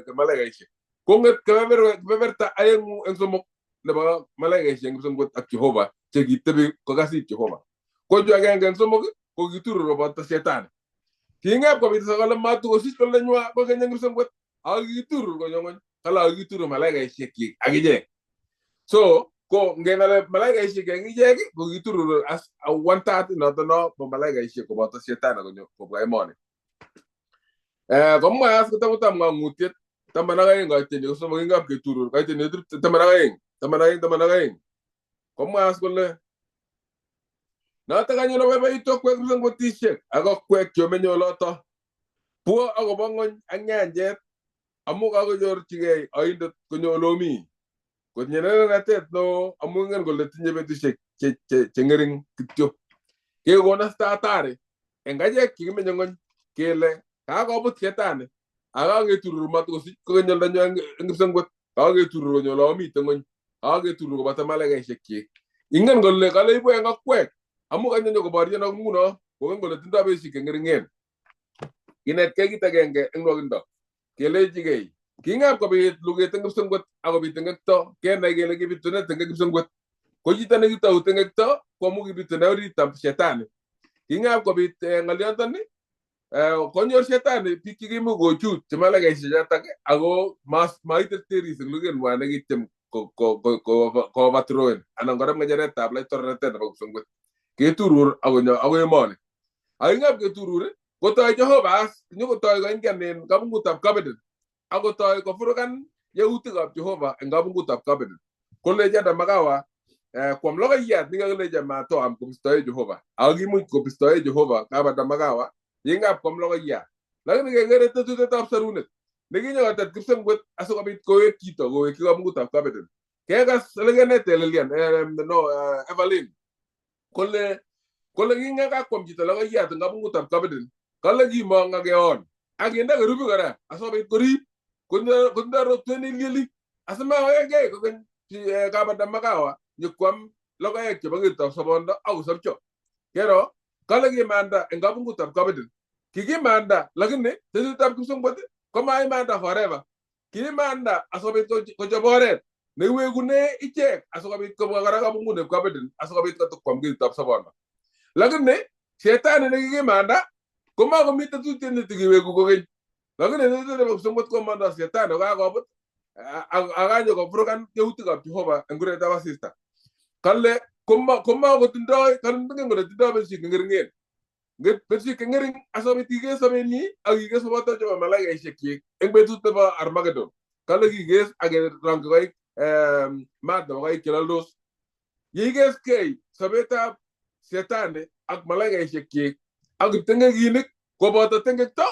ke malay ga ishi ko ngat ke berta ayen en sumo ne ba malay ga ishi en sungut ak Jehova ce gitbe ko gasi Jehova ko jo agenge en sumo ko gituru ro ba ta setan kinga ko bi sa kala matu ko sis ko lañwa ko ga nyang sungut agi turu ko nyongon kala agi turu malay ga ishi ki agi je so ko ngenale malay ga ishi agi je ko gituru as wanta no to no malay ga ishi ko ba ta setan ko ga mone ko ma as ko tam ngutit tamana ga nga tini so mo ngap ke turu ga tini tamana ga ko ma as ko le na ta ganyo no ba ito kwek sungut tishek aga kwek yo menyo loto puo ago bangon anyanjet amu ga go jor tige aindo ko nyolomi ko nyene na tet no amu ngen go letinye betishek che ngering kityo ke go na sta tare engaje ki menyo ngon kele ka go but ketane aga ge turur mat ko ko nyol danyo ngip sungut aga ge turur nyolomi tengon aga ge turur ko batamale ga shekki ingen go le kala ibo nga kwek amu kan nyoko bari na nguno ko ngol tinda be sike ngeringen inet ke kita genge ngno gindo kele jige kinga ko be luge tengep sungut ako bi tengek to ke na gele ke bitune tengek sungut ko jita ne kita utengek to ko mu gi bitune ri tam setan kinga ko bi ngalion tan ni ko nyor setan piki gi mu go chut temala ga sejata ke ago mas maiter teri lugen wana gitem ko batroen anan goram ngajare tabla torrete ba sungut ke turur ago mone ay ngap ke turur ko toy Jehova nyuko toy ko ingenen kabungu tap kabeden ago toy ko furukan yeuti gab Jehova ngabungu tap kabeden ko le jada magawa kom loga yat ninga le jama to am ko toy Jehova agi mu ko toy Jehova kaba da magawa yingap kom loga yat la ngi ngere tetu tap sarunet ngi nyawa tat kisem got aso kabit ko kito go ki kabungu tap kabeden ke gas le ngene telelian no Evelyn kole ginga ka kom jita la ya tanga bungu tam kabeden kala gi mo nga ge on agenda ga rubu gara aso be kori kunda ro teni lili asama ge ko gen ka ba damma kawa nyikwam la ga yake bangi ta sabonda au sabcho kero kala gi manda nga bungu tam kabeden kigi manda lagne tetu tam kusum bote ko mai manda forever kigi manda aso be ko jobore ne wegune iche aso be ko gara ga bungu ne kabeden aso be ko kom gi tam sabonda lagne setan ne gi manda kuma ko mita tu tenne tigi wegu ko gen lagne ne ne sungut ko manda setan ga go but aga jo ko program yeuti ga Jehova ngure da wasista kalle kuma ko tindo kan ngure tindo be sik ngeringen nget persi ngering asobe tige sobe ni agi ge soba to jo malaga sheki engbe tu te ba armageddon kalle gi ge age rank ga mad da ga kilalos yiges kay sobeta setane ak malaga sheki ak tenge ginik ko bota tenge to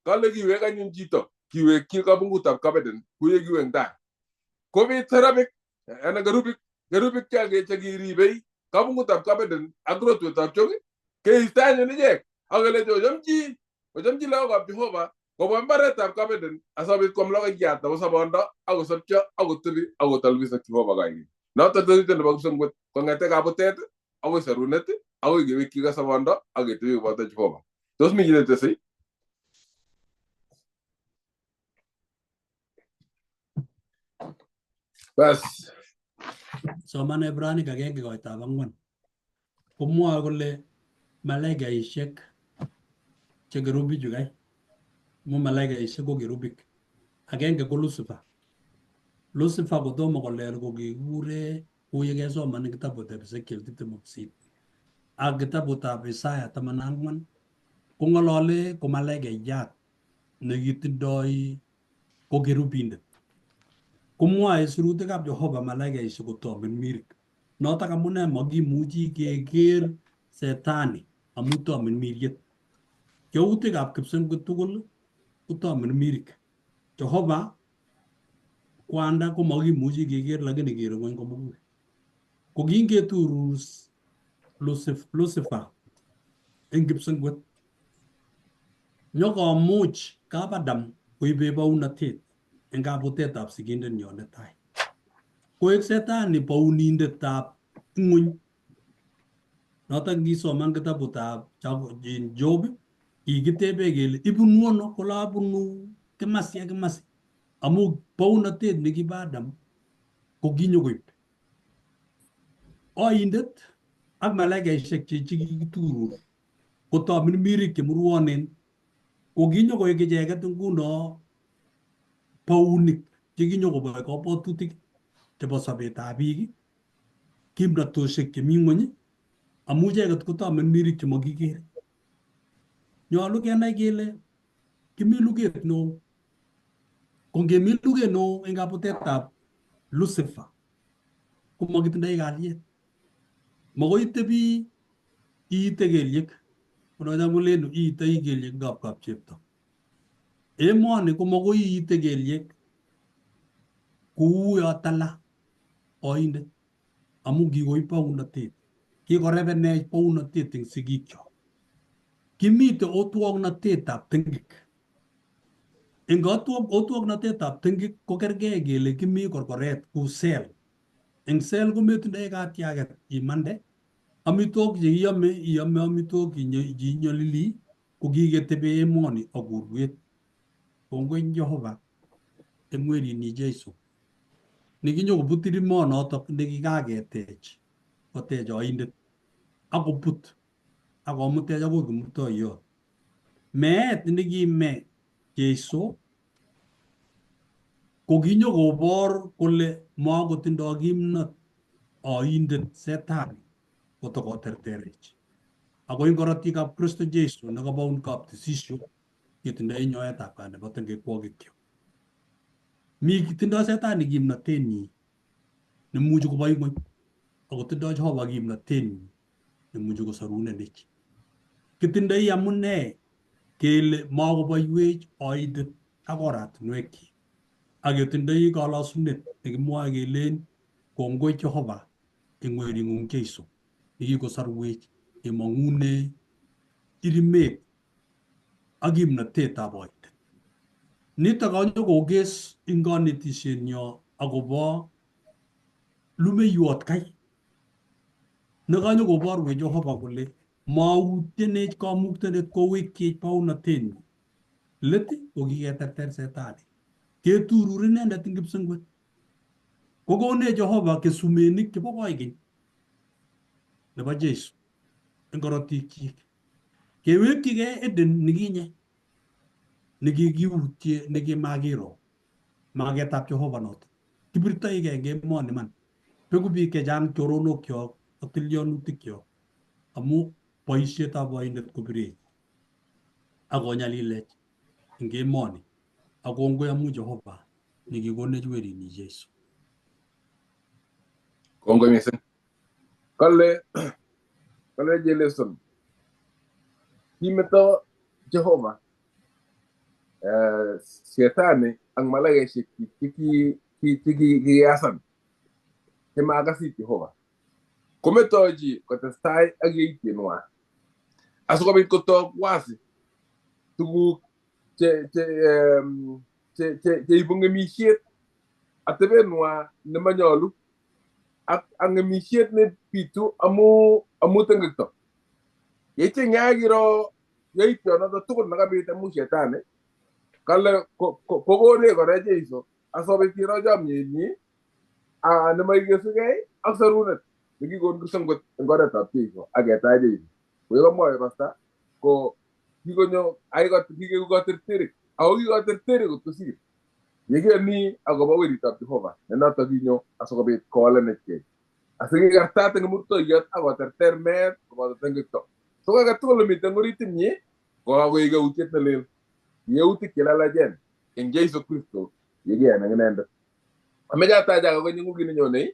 kala gi wega nyum jito ki we ki ka bungu tab kabeden ku yegi wen da ko bi tarabik ana garubik ka ge tagi ribe ka bungu tab kabeden agro to tab chogi ke istanye ni je agale jo jamji la ga Jehova ko bo mbare tab kabeden asabi kom la ga ya ta so bonda ago sabcha ago tubi ago talbi sa Jehova ga yi na ta to te ba sungut ko ngate ka botet ago sarunet ago ge wiki ga sabonda age tubi ba ta Jehova dos mi jidete sei bas Soman Ebrani agenge koitab ang'wan komwoe kole malaikaishek che kerubik chu kai mu malaikaishek ko kerubik agenge ko Lucifer kotomo kolel ko kekure Kuye kesoman kitabutab Ezekiel 28 ak kitabutab Isaya 84 kong'olole ko malaikayat nekitindoi ko kerubindet. Komwoe sirutikab Jehova malaikaisiek kotoben mirik. Notok amune makimuchi keker setani amu tomen miriet. Yautikab kipsengwet tugul kotomen mirik. Jehova kwanda ko makimuchi keker lakini kere ng'ony komugul. Ko kingeturus Lucifer eng kipsengwet nyokomuch Kabadam koibe baunatet eng kabutetab sigindenyo netai. Koek setani baunindetab ng'ony. Notok ngisoman kitabutab Job kikitebe kele ibunu ano, kole abunu kimasi ak kimasi. Amu baunatet nekibo Adam ko kinyokoib oindet ak malaikaisiek chekikiturur kotomin mirik chemurwonen ko kinyokoek icheket nguno baunik chekinyokoboe kabwatutik chebo sobetab biik, kimnatosiek chemi ng'ony amu icheket kotomen mirik chemakikere. Nyolu kenai kele kimi luget neo. Ko ngemi luget neo eng kabutetab Lucifer ko makitindoi kalyet. Makoi itebi iite kelyek. Konocham kolen iitoi kelyek ngap chepto. Emoni ko makoi iite kelyek kou yo tala oindet amu kikoib baunatet. Kikorebenech baunatet eng sigikchok. Kimite otwognatetab tengek. Eng otwognatetab tengek ko kergei kele kimi korkoret kou sel. Eng sel kometindoi katiaget imande. Amitwogik chekiame iame amitwogik cheinyolili ko kiketebe emoni ak urwet. Kongoi Jehova eng werini Jeiso nekinyokobut emonotok nekikaketech kotech oindet akobut akomutech akoi kimutoiyot. Meet nekime Jeiso ko kinyokobor kole makotindoi kimnot oindet setani kotokoterterech. Ako ing korotikab Kristo Jeiso nekabaun kabtisisio ketindoi nyoetab kat nebo tengekwokik. Mi kitindoi setani kimnotenyi nemuchi kobai ng'ony akotindoi Jehova kimnotenyi nemuchi kosorunenech. Kitindoi amune kele makoboiwech oindet ak oratinwekyik. Ak ketindoi kalosunet nekimwoe kelen kongoi Jehova eng wering'ung Jeiso nekikosorwech kemong'une irimet ak kimnotetab oindet. Nitok anyokokes ing kanetisyenyo akobo lumeiwot kai nekanyokoborwech Jehova kole mautyenech kamuktaindet kowekyech baunatenyi. Let ko kiketerter setani. Keturur inendet ing kipsengwet. Kokonech Jehova kesumenik chebo koikeny nebo Jeiso eng korotikyik. Kewekyigei Eden nikinye nekikiutye nekimakiro maketab Jehova notok. Kibirtoigei eng emoni man. Beku biik chechang choronokyo ak tilyonutikyo amu boisietab oindet kobirech akonyalilech eng emoni. Ak kongoi amu Jehova nekikonech werini Jeiso. Kongoi mising. Kale Jeleson kimeto Jehova setani ang malaikaisiek kikiyasan chemakasit Jehova kometochi kotestai ak yeityenwa asikobit kotok wasi tuguk cheibu ng'emisiet atebenwa nemanyolu ak ng'emisiet nebitu amu tengekto. Yeityenge akiro yaityonoto tugul nekabit amu shetani kale kokonech kora Jeiso asikobit kiro chomyenyi nemaikesugei ak sorunet nekikon kipsengwet eng oretab Jeiso ak ketach Jeiso. Ko yekamwoe pasta ko kikonyo kikoterterik ako kikoterterik kot kosir yekiyoni akobo weritab Jehova ne notok kinyo asikobit kowalanechgei. Asige kartat ng murto yat ako terter met ko tengito. So kaga tulo mi tengoritin ni ko ako iga utit na lel. Yeuti kilala jen. In Jesus Kristo yegi ana ngenenda. Ameja taja ko nyungu gini nyone.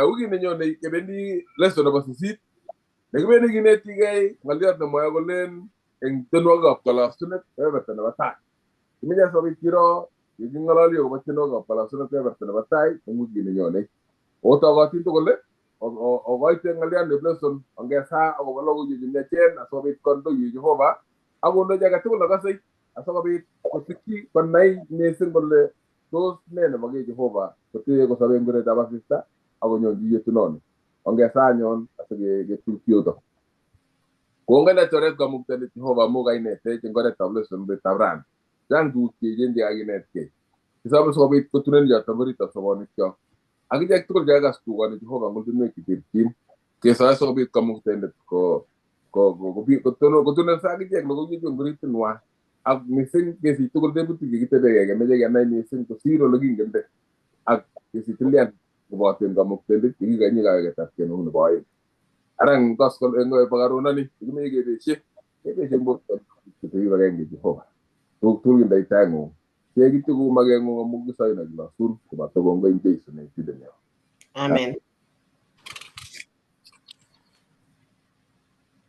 Ugi ni nyone kebendi leso na basisit. Nagbendi gine tigay ngaliat na moya golen en tenwaga pala sunet everta na batai. Ameja sabi kiro yegi ngalali ko tenwaga pala sunet everta na batai ugi ni nyone. Oto ga tinto golle o goite ngalian de bleson angesa o balo ju ne chen asobi kondo yu Jehova ago no jaga tulo ga sai asobi ko tikki kon nay ne sen golle tos ne na magi Jehova ko te ko sabe ngure da basista ago nyon ji yetu non angesa nyon asobi ge turkiyo do ko ngala tore ga mukte de Jehova mo ga ine te ngore tableson be tabran jan du ki jendi agi net ke sabe sobi ko tunen ja tabari ta soboni kyo Agi jak tukul jaga stuwa ni Jehova ngul tunne kitirkin ke sa so bi kamu tende ko bi ko tono sa agi jak no gi jong gritin wa ag misin ke si tukul de buti gi tede ga me ga nay misin ko siro lagi ngende ag ke si tilian ko baten kamu tende gi ga ni ga ta ke no boy arang gas ko ngo pagaruna ni gi me ge be che be mo ko ti ba ga ngi Jehova tu ndai tango Yegi tugu magengo mugu sai na gila sur ko ba to gonga inte isune tidenya. Amen.